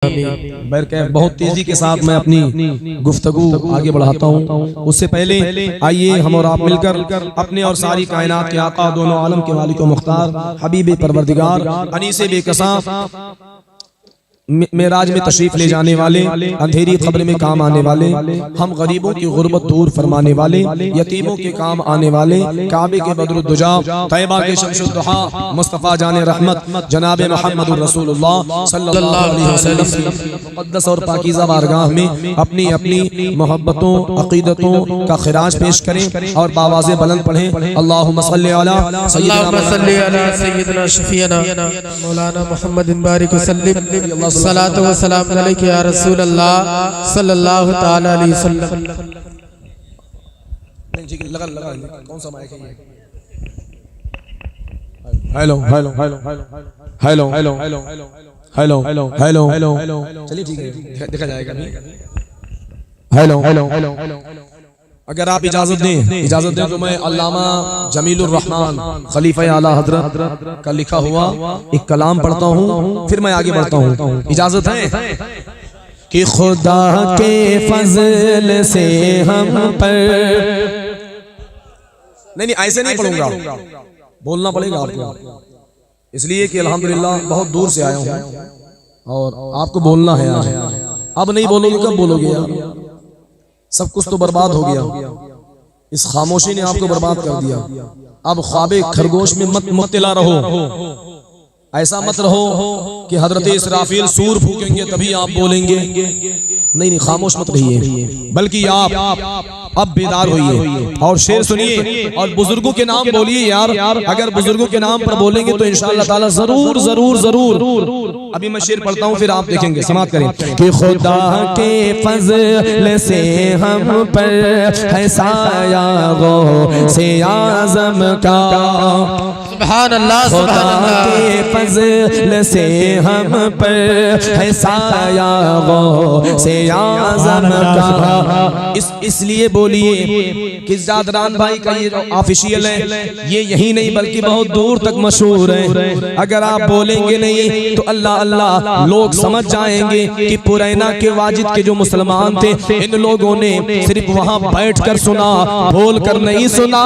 बहुत तेजी के साथ मैं अपनी गुफ्तगू आगे बढ़ाता हूँ। उससे पहले आइए हम और आप मिलकर अपने और सारी कायनात के आका, दोनों आलम के मालिक व मुख्तार, हबीब परवरदिगार, अनीसे बेकसां, मेराज में तशरीफ ले जाने वाले, अंधेरी खबर में काम आने वाले, हम गरीबों की गुर्बत दूर फरमाने वाले, यतीमों के काम आने वाले, काबे के बदरुद्दुजा, तैयबा के शम्सुद्दुहा, मुस्तफ़ा जाने रहमत जनाब मोहम्मद रसूलुल्लाह सल्लल्लाहु अलैहि वसल्लम की मुक़द्दस और पाकीज़ा बारगाह में अपनी अपनी मोहब्बतों, अक़ीदतों का खिराज पेश करें और बावाज़े बुलंद पढ़ें। अल्लाहुम्मा सल्लि अला सय्यिदना शफीना मौलाना मुहम्मद बारिक वसल्लम सलातो व सलाम अलैका या रसूल अल्लाह सल्लल्लाहु ताला अलैहि वसल्लम। लगा कौन सा माइक है ये? Hello hello hello hello hello hello hello hello hello चलिए ठीक है, देखा जाएगा। हेलो हेलो हेलो अगर आप इजाजत दें तो मैं अल्लामा जमीलुर रहमान खलीफा आला हजरत का लिखा हुआ एक कलाम पढ़ता हूँ, फिर मैं आगे बढ़ता हूँ। इजाजत है कि खुदा के फजल से हम पर, नहीं ऐसे नहीं पढ़ूंगा, बोलना पड़ेगा आपको, इसलिए कि अल्हम्दुलिल्लाह बहुत दूर से आया हूँ और आपको बोलना है। अब नहीं बोलोगे कब बोलोगे यार? सब कुछ तो बर्बाद हो गया, इस खामोशी ने आपको बर्बाद कर दिया। अब ख्वाबे खरगोश में मत मुब्तला रहो, ऐसा मत रहो कि हजरत इसराफील सूर फूकेंगे तभी आप बोलेंगे। नहीं, खामोश मत रहिए, बल्कि आप अब बेदार होइए और शेर सुनिए और बुजुर्गों के नाम बोलिए यार। अगर बुजुर्गों के नाम पर बोलेंगे तो इंशाअल्लाह ताला जरूर जरूर जरूर। अभी मैं शेर पढ़ता हूँ, फिर आप देखेंगे, समाप्त करें कि खुदा के फजल से हम पर है साया गो से आज़म का, सुभान अल्लाह, खुदा के फजल से हम पर है साया गो से आज़म का। इसलिए बोलिए कि जादरान भाई का ये ऑफिशियल है, ये यही नहीं बल्कि बहुत दूर तक मशहूर है। अगर आप बोलेंगे नहीं तो अल्लाह अल्लाह लोग समझ जाएंगे कि पुरैना के वाजिद के जो मुसलमान थे, इन लोगों ने सिर्फ वहां बैठकर सुना, बोल कर नहीं सुना।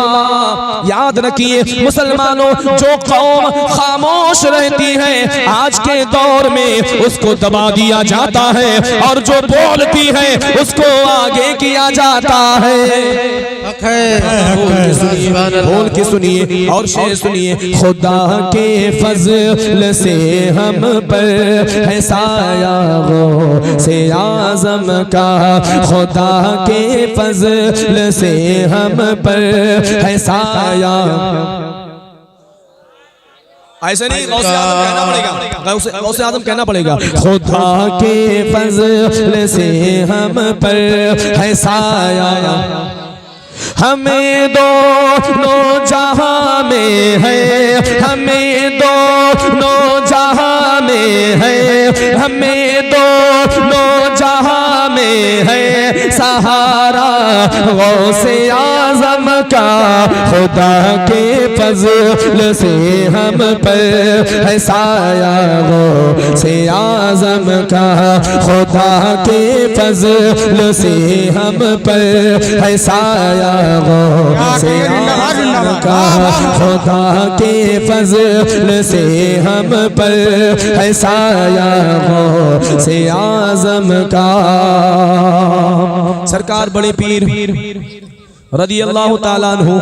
याद रखिए मुसलमानों, जो कौम खामोश रहती है आज के दौर में उसको दबा दिया जाता है, और जो बोलती है उसको आगे किया जाता है। बोल के सुनिए और शेर सुनिए, खुदा के फजल से हम पर है साया गो से आज़म का, खुदा के फजल से हम पर है साया। ऐसे नहीं, गौसे आज़म कहना पड़ेगा, गौसे आज़म कहना पड़ेगा। खुदा के फजल से हम पर है साया, हमें दोनों जहां में है, हमें दोनों जहां में है, हमें दोनों जहां में है सहारा गौसे आज़म का, खुदा के फजल से हम पर है साया गौसे आज़म का, खुदा के फजल से हम पर है साया गौसे आज़म का, खुदा के फजल से हम पर है साया गौसे आज़म का। सरकार बड़े पीर रज़ी अल्लाह ताला अन्हु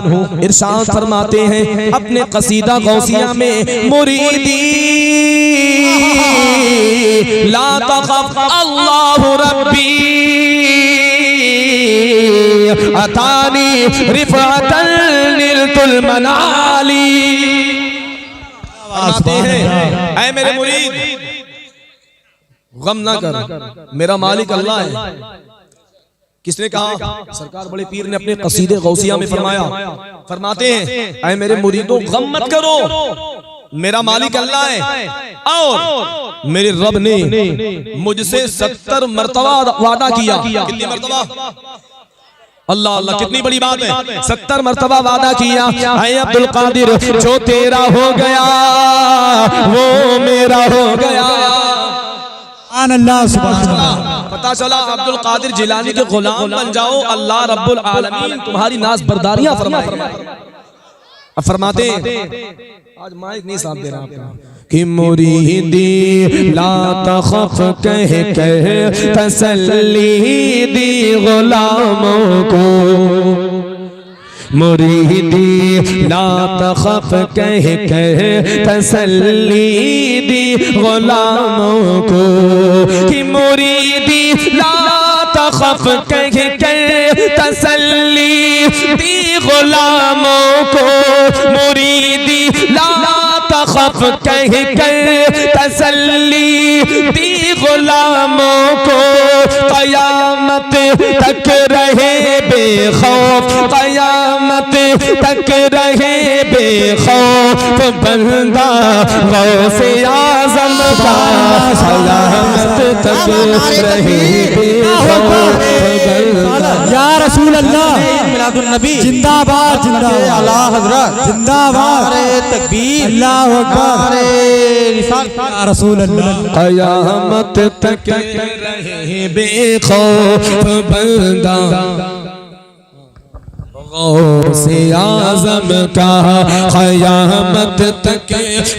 इरशाद फरमाते हैं अपने कसीदा गौसिया में, मुरीदी ला तखफ अल्लाहु रब्बी अतानी रिफ़अतन निलतुल मनाली। फरमाते हैं ऐ मेरे मुरीद, गम ना कर, मेरा मालिक अल्लाह है। किसने कहा? सरकार बड़े पीर ने अपने कसीदे गौसिया में फरमाया। फरमाते हैं ऐ मेरे मुरीदों, गम मत करो, मेरा मालिक अल्लाह है और मेरे रब ने मुझसे 70 मरतबा वादा किया। कितनी मरतबा? अल्लाह अल्लाह, कितनी बड़ी बात है। 70 मरतबा वादा किया, ऐ अब्दुल कादिर जो तेरा हो गया वो मेरा हो गया। अल्लाह सुभान अल्लाह। पता चला अब्दुल कादिर जिलानी के गुलाम बन जाओ, अल्लाह रब्बुल आलमीन तुम्हारी नाज बर्दारियां फरमाते। आज माइक नहीं साथ दे रहा आपका कि मुरीदी ला तखफ कह तसल्ली दी गुलामों को, मुरीदी ला तखफ कह तसल्ली दी गुलामों को, कि मुरीदी ला तखफ कह तसल्ली दी गुलामों को, मुरीदी ला तखफ कह तसल्ली दी गुलामों को, क़यामत तक रहे बेखौफ, क़यामत तक रहे बेखौफ बंदा गौसे आज़म का, क़यामत तक रहे बेखौफ बंदा। या रसूल अल्लाह मिलादुन्नबी जिंदाबाद जिंदाबाद, आला हज़रत जिंदाबाद, अरे तकबीर, अल्लाहु अकबर, या रसूल अल्लाह। क़यामत तक रहे बेखौफ बंदा गौसे आज़म का, क़यामत तक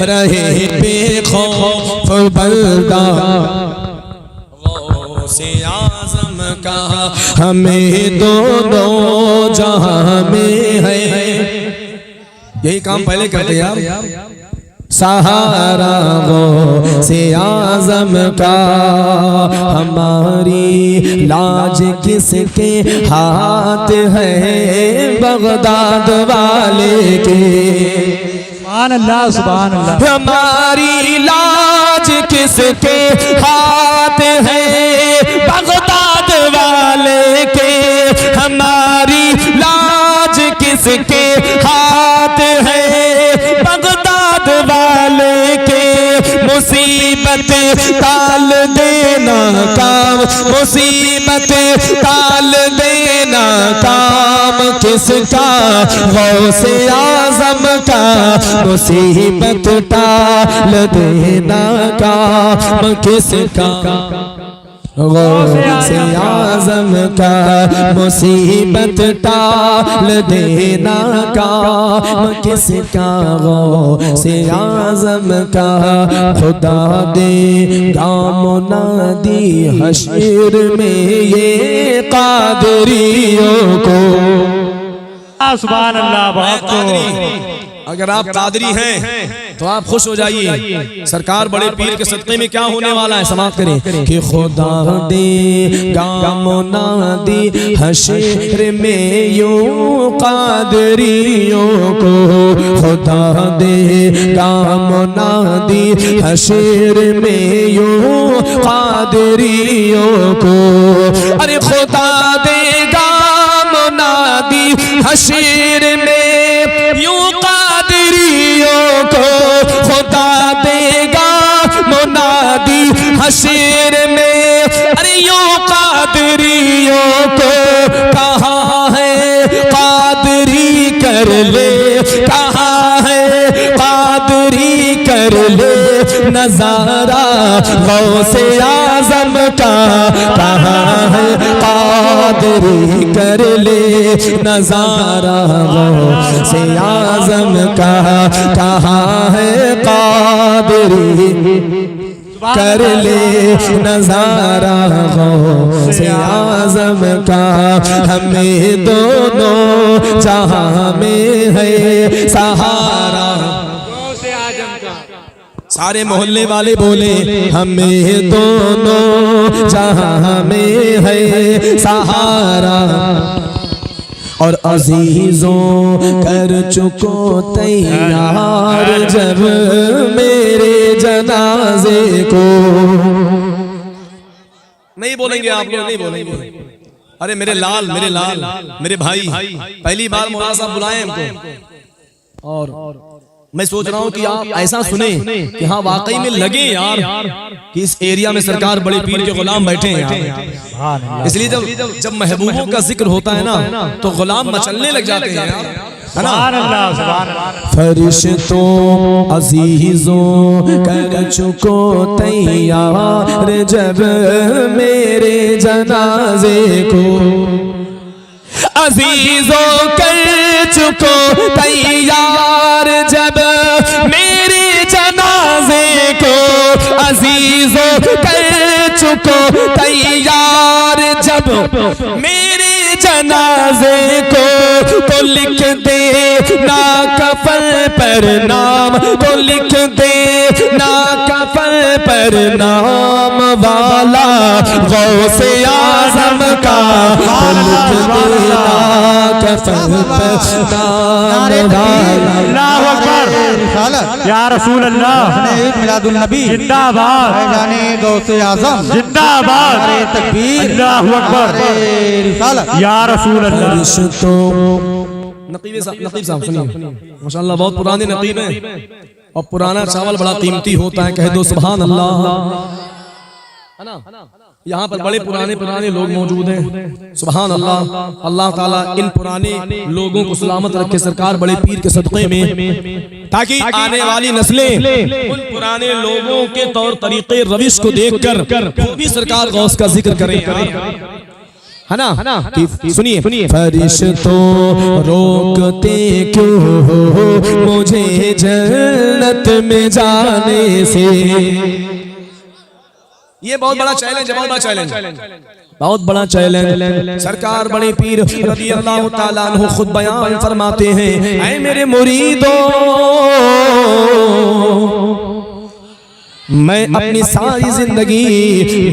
रहे बेखौफ बंदा गौसे आज़म का, हमें दोनों जहां में है। यही काम पहले करते यार, सहारा गौसे आज़म का, हमारी लाज किसके हाथ है बगदाद वाले के, सुभान अल्लाह सुभान अल्लाह। हमारी लाज किसके हाथ है बगदाद वाले के, हमारी लाज किसके हाथ है बगदाद वाले के, मुसीबत टाल देना काम, मुसीबत टाल देना काम किसका, गौसे आज़म का, मुसीबत टाल देना काम किसका, गौसे आज़म का, मुसीबत टाल देना काम किसका, गौसे आज़म का, खुदा देगा मुनादी हश्र में ये कादरियों को। सुभान अल्लाह। बहुत अगर आप कादरी हैं तो आप खुश हो जाइए, सरकार बड़े पीर के सदक़े में क्या होने वाला है, समाप्त करें कि खुदा देगा मुनादी हश्र में यूं कादरियों को, खुदा देगा मुनादी हश्र में यूं कादरियों को, अरे खुदा देगा मुनादी हश्र में यूं कादरियों को, खुदा देगा मुनादी हश्र में, अरे यूं कादरियों को, कहाँ है कादरी कर ले, कहाँ है कादरी कर ले नजारा गौसे आज़म का, कहाँ है कादरी कर ले नजारा गौसे आज़म का, कहाँ है कादरी कर ले नजारा गौसे आज़म का, हमें दोनों जहां में है सहारा। सारे मोहल्ले वाले बोले हमें दोनों जहां में है सहारा, और अजीजों कर चुको तैयार जब मेरे जनाजे को। नहीं बोलेंगे आप लोग, नहीं बोलेंगे। अरे मेरे लाल मेरे भाई, पहली बार मौलाना साहब बुलाए हमको, और मैं सोच रहा हूँ कि आप ऐसा सुने कि हाँ वाकई में लगे यार कि इस एरिया में सरकार बड़े पीर के गुलाम बैठे हैं यार। इसलिए जब महबूबों का जिक्र होता है ना तो गुलाम मचलने लग जाते हैं यार। सुभान अल्लाह सुभान अल्लाह। फरिश्तों अजीजों कर चुको तैयार जब मेरे जनाजे को, अजीजों कर चुको तैयार जब मेरे जनाजे को, अजीजों कर चुको तैयार जब मेरे जनाजे को, तो लिख दे ना कफन पर नाम, तो लिख दे ना कफन पर नाम वाला गौसे आज़म का, तो लिख दे ना कफन पर नाम वाला। अल्लाहु अकबर या रसूल अल्लाह। ईद मिलादुन नबी जिंदाबाद, जाने गौसे आजम जिंदाबाद, तकबीर, अल्लाहु अकबर रिसालत या रसूल अल्लाह। नकीब साहब सुनिए, माशाअल्लाह बहुत पुराने नकीब हैं और पुराना चावल बड़ा कीमती होता है, कह दो सुभान अल्लाह, है ना। यहाँ पर बड़े पुराने लोग मौजूद हैं, सुभान अल्लाह। अल्लाह ताला इन पुराने लोगों को सलामत रखे सरकार बड़े पीर के सदक़े में, ताकि आने वाली नस्लें उन पुराने लोगों के तौर तरीके रविश को देखकर वो भी सरकार गौस का जिक्र करें, है ना। सुनिए, फरिश्तों रोकते क्यों हो मुझे जन्नत में जाने से, ये बहुत बड़ा चैलेंज है, बहुत बड़ा चैलेंज, बहुत बड़ा चैलेंज। सरकार बड़े पीर रज़ी अल्लाह ताला अन्हु खुद बयान फरमाते हैं, ऐ मेरे मुरीदों, मैं अपनी सारी जिंदगी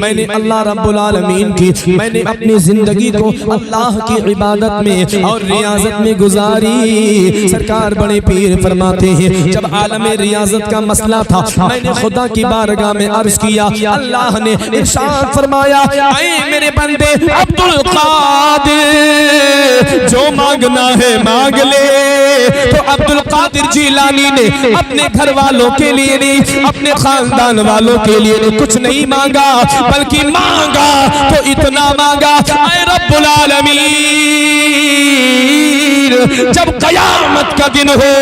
मैंने अल्लाह रब्बुल आलमीन की, मैंने अपनी जिंदगी को अल्लाह की इबादत में और रियाजत में गुजारी। सरकार बड़े पीर फरमाते हैं, जब आलम रियाजत का मसला था मैंने खुदा की बारगाह में अर्ज किया, अल्लाह ने इरशाद फरमाया, ऐ मेरे बंदे अब्दुल कादिर जो मांगना है मांग ले। तो अब्दुल कादिर जिलानी ने अपने घर वालों के लिए नहीं, अपने खानदान वालों के लिए कुछ नहीं मांगा, बल्कि मांगा तो इतना मांगा, ऐ रब्बुल आलमीन जब कयामत का दिन हो,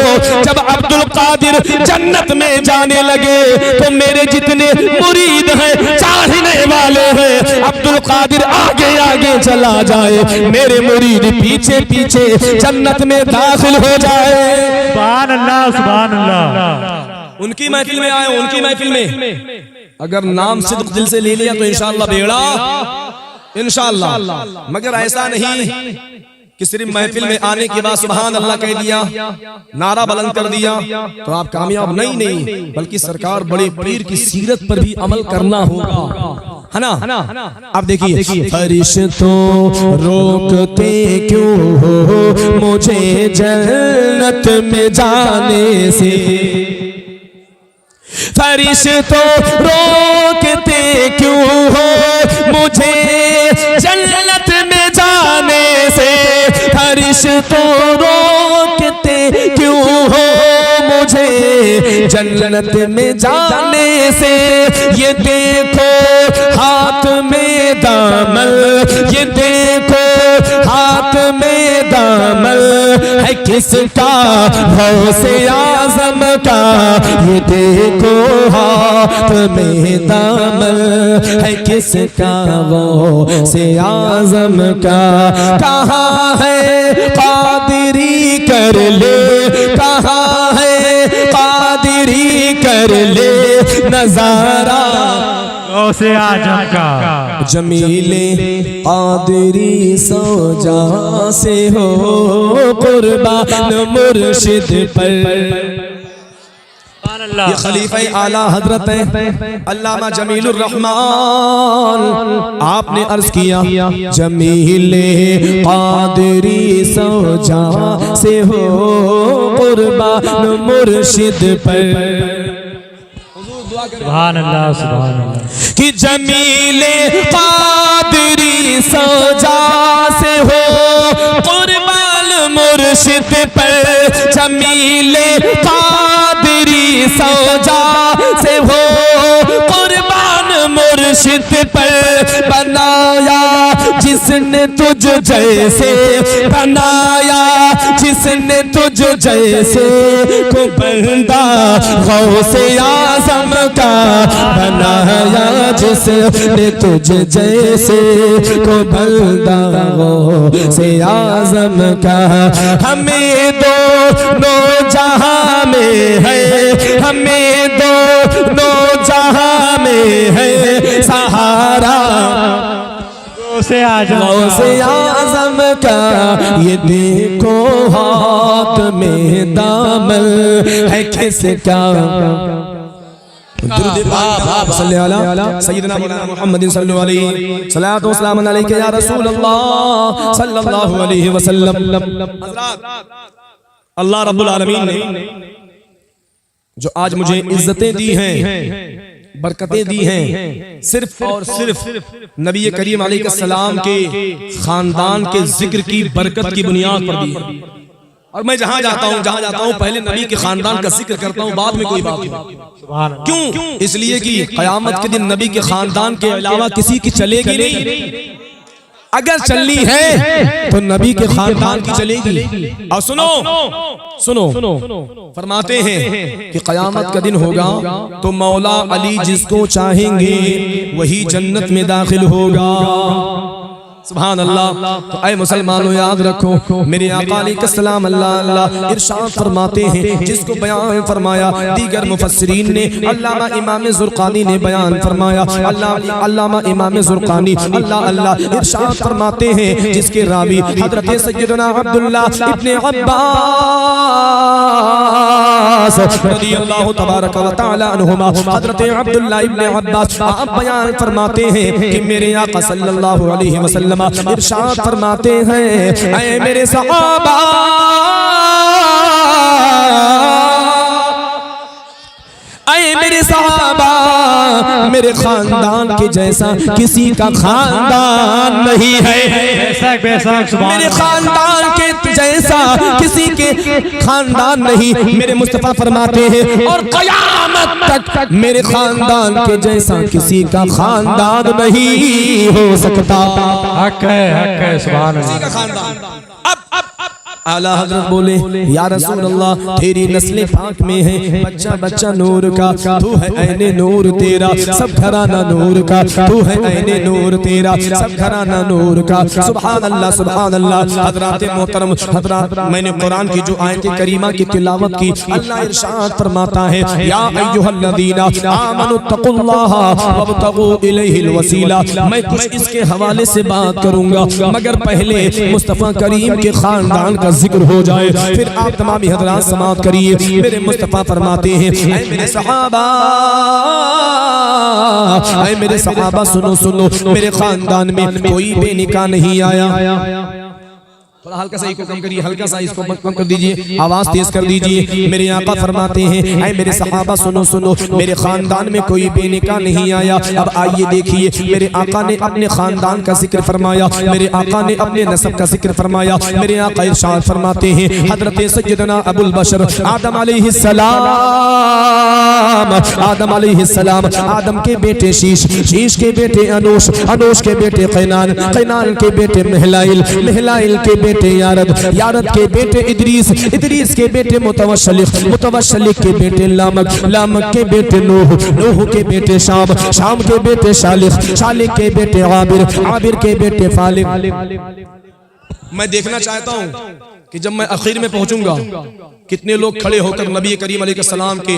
जब अब्दुल कादिर जन्नत में जाने लगे, तो मेरे जितने मुरीद हैं, चाहने वाले हैं, अब्दुल कादिर आगे आगे चला जाए, मेरे मुरीद पीछे पीछे जन्नत में दाखिल हो जाए। सुभान अल्लाह सुभान अल्लाह। उनकी महफिल में आए, उनकी महफिल में अगर नाम सिद्क दिल से ले लिया तो इंशाअल्लाह बेड़ा, इंशाअल्लाह। मगर ऐसा नहीं कि सिर्फ महफिल में आने के बाद सुभान अल्लाह कह दिया, नारा बुलंद कर दिया तो आप कामयाब नहीं, बल्कि सरकार बड़े पीर की सीरत पर भी अमल करना होगा, है ना। अब देखिए, फरिश्तों रोकते क्यों हो मुझे जन्नत में जाने से, फरिश्तों रोकते क्यों हो मुझे जन्नत में जाने से, फरिश्तों रोकते क्यों हो मुझे जन्नत में जाने से। ये देखो हाथ में दामन, ये देखो हाथ में दामन है किसका, गौसे आज़म का। ये देखो हाथ में दामन है किसका, गौसे आज़म का। कहाँ है कादिरी कर ले, कहाँ है कादिरी कर ले नजारा, गौसे आज़म का। जमीले कादिरी सौजा से हो कुर्बान मुर्शिद पर। ये खलीफा आला हजरत है अल्लामा जमीलुर रहमान, आपने अर्ज किया, जमीले कादिरी सौजा से हो कुर्बान मुर्शिद पर। सुभान अल्लाह सुभान अल्लाह। कि जमीले कादिरी सौजा से हो कुर्बान मुर्शिद पर, जमीले कादिरी सौजा से हो कुर्बान मुर्शिद पर। बनाया जिस जिसने तुझ जैसे बनाया, जिसने तुझ जैसे को बंदा गौसे आज़म का बनाया, जिसने तुझ जैसे को बंदा गौसे आज़म का। हमें दोनों जहां में है, हमें दोनों जहां में है सहारा गौसे आजम का। ये देखो हाथ में दामन है किसका। सय्यदना मुहम्मद सल्लल्लाहु अलैहि सलातो सलाम अलैका या रसूल अल्लाह सल्लल्लाहु अलैहि वसल्लम। अल्लाह रब्बुल आलमीन ने जो आज मुझे इज्जतें दी हैं, बरकतें दी हैं, सिर्फ और सिर्फ नबी करीम अलैहिस्सलाम के खानदान के जिक्र की बरकत की बुनियाद पर दी है। और मैं जहां जाता हूं पहले नबी के खानदान का जिक्र करता हूं, बाद में कोई बात नहीं। क्यों? इसलिए कि क़यामत के दिन नबी के खानदान के अलावा किसी की चलेगी नहीं। अगर चलनी है तो नबी के खानदान की चलेगी। और सुनो सुनो फरमाते हैं कि क़यामत का दिन होगा तो मौला अली जिसको चाहेंगे वही जन्नत में दाखिल होगा। सुभान अल्लाह। तो ऐ मुसलमानों याद रखो, मेरे आका अलैहिस्सलाम अल्लाह अल्लाह इरशाद फरमाते हैं, जिसको बयान फरमाया दीगर मुफस्सिरीन ने, अल्लामा इमाम ज़ुरक़ानी ने बयान फरमाया, अल्लामा इमाम ज़ुरक़ानी अल्लाह अल्लाह इरशाद फरमाते हैं, जिसके रावी हज़रत सय्यदना अब्दुल्लाह इब्ने अब्बास रज़ियल्लाहु तबारक व तआला अन्हुमा, हज़रत अब्दुल्लाह इब्ने अब्बास आप बयान फरमाते हैं कि मेरे आका सल्लल्लाहु अलैहि वसल्लम इरशाद फरमाते हैं, ऐ मेरे सहाबा, ऐ मेरे सहाबा, मेरे खानदान के जैसा किसी का खानदान नहीं है। मेरे खानदान के जैसा किसी के खानदान नहीं। मेरे मुस्तफा फरमाते हैं और क़यामत तक मेरे खानदान के जैसा किसी का खानदान नहीं हो सकता। हक है सुभान अल्लाह। आला हज़रत बोले या रसूल अल्लाह, तेरी नस्ल पाक में है बच्चा बच्चा नूर का, तू है ऐने नूर तेरा, सब घराना नूर का, तू है ऐने नूर तेरा, सब घराना नूर का। सुभान अल्लाह सुभान अल्लाह। हज़रात मोहतरम हज़रात, मैंने कुरान की जो आयत करीमा की तिलावत की, अल्लाह इरशाद फरमाता है, या अय्युहल्लज़ीना आमनुत्तकुल्लाहा वब्तगू इलैहिल वसीला। मैं कुछ इसके हवाले से बात करूंगा, मगर पहले मुस्तफ़ा करीम के खानदान का जिक्र हो जाए, फिर आप तमाम हज़रात समाअत करिए। मेरे मुस्तफ़ा फरमाते हैं, ऐ मेरे सहाबा, ऐ मेरे सहाबा सुनो सुनो, मेरे खानदान में कोई बेनिकाह नहीं आया। थोड़ा हल्का सा इसको कम करिए, हल्का सा इसको कम कर दीजिए, आवाज तेज कर दीजिए। मेरे आका फरमाते हैं, ऐ मेरे सहाबा सुनो सुनो, मेरे खानदान में कोई बेनिकाह नहीं आया। अब आइए देखिए, मेरे आका ने अपने खानदान का जिक्र फरमाया, मेरे आका ने अपने नस्ब का जिक्र फरमाया। मेरे आका इरशाद फरमाते हैं, हज़रत सय्यदना अबुल बशर आदम अलैहिस्सलाम, आदम अलैहिस्सलाम, आदम के बेटे शीश, शीश के बेटे अनूश, अनूश के बेटे कैनान, कैनान के बेटे महलाइल, महलाइल के बेटे यारद, यारद के बेटे इदरीस, इदरीस के बेटे मुतवस्सिलिक, मुतवस्सिलिक के बेटे लामक, लामक के बेटे नूह, नूह के बेटे शाम, शाम के बेटे शालिक, शालिक के बेटे आबिर, आबिर के बेटे फालिक। मैं देखना चाहता हूं कि जब मैं आखिर में पहुंचूंगा कितने लोग खड़े होकर नबी करीम अलैहिस्सलाम के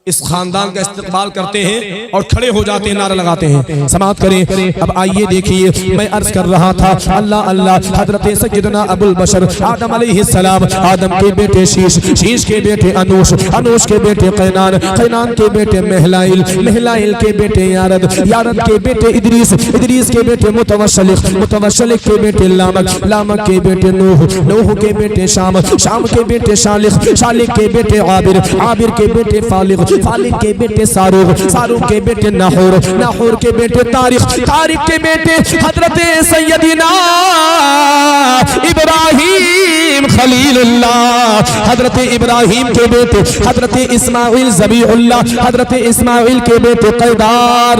इस खानदान का इस्तकबाल करते हैं और खड़े हो जाते हैं, नारा लगाते हैं। समाअत करें। अब आइए देखिए, मैं अर्ज कर रहा था, अल्लाह अल्लाह, हज़रत सय्यदना अबुल बशर आदम अलैहिस्सलाम, आदम के बेटे शीश, शीश के बेटे अनूश, अनूश के बेटे कैनान, कैनान के बेटे महलाइल, महलाइल के बेटे यारद, यारद के बेटे इदरीस, इदरीस के बेटे मुतवस्सिलिक, मुतवस्सिलिक के बेटे लामक, लामक के बेटे नूह, नूह के बेटे शाम, शाम के बेटे शालिक, शालिक के बेटे आबिर, आबिर के बेटे फालिक, फालिक के बेटे सारूक, सारूक के बेटे नाहूर, नाहूर के बेटे तारिक, तारिक के बेटे हज़रत सय्यदना इब्राहीम खलीलुल्लाह, हज़रत इब्राहीम के बेटे हज़रत इस्माइल ज़बीहुल्लाह, हज़रत इस्माइल के बेटे कैदार,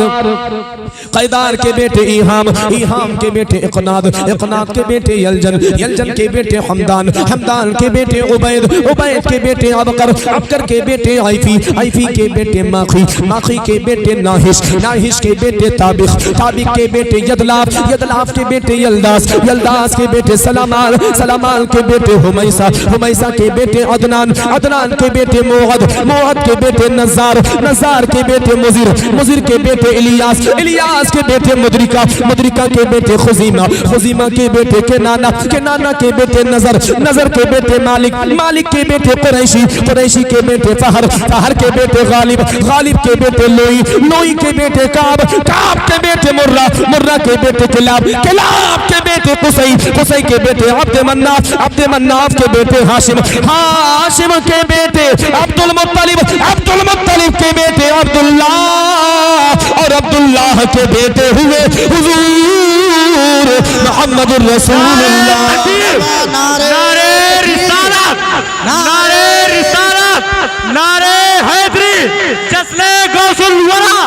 कैदार के बेटे ईहाम, ईहाम के बेटे इकनाद, इकनाद के बेटे यलजन, यलजन के बेटे हमदान, हमदान के बेटे उबैद, उबैद के बेटे अबकर, अबकर के बेटे आइफी, आइफी के बेटे माखी, माखी के बेटे नाहिश, नाहिश के बेटे ताबिख, ताबिख के बेटे यदलाफ, यदलाफ के बेटे यलदास, यलदास के बेटे सलामान, सलामान के बेटे हुमैसा, हुमैसा के बेटे अदनान, अदनान के बेटे मोहद, मोहद के बेटे नज़ार, नज़ार के बेटे मुजिर, मुजिर के बेटे इलियास, इलियास के बेटे मुदरिका, मुदरिका के बेटे खुजीमा, खुजीमा के बेटे केनाना, केनाना के बेटे नजर, नजर के बेटे मालिक, मालिक के बेटे कुरैशी, कुरैशी के बेटे फहर, फहर के बेटे गालिब, गालिब के बेटे लोई, लोई के बेटे काब, काब के बेटे मुर्रा, मुर्रा के बेटे किलाब, किलाब के बेटे कुसै, कुसै के बेटे अब्द मन्नाफ, अब्द मन्नाफ के बेटे हाशिम, हाशिम के बेटे अब्दुल मुत्तलिब, अब्दुल मुत्तलिब के बेटे अब्दुल्लाह, और अब्दुल्लाह के बेटे हुए हुजूर मुहम्मदुर रसूलुल्लाह। नारे रिसालत, नारे रिसालत, नारे हैदरी, जश्ने गौसुल वरा,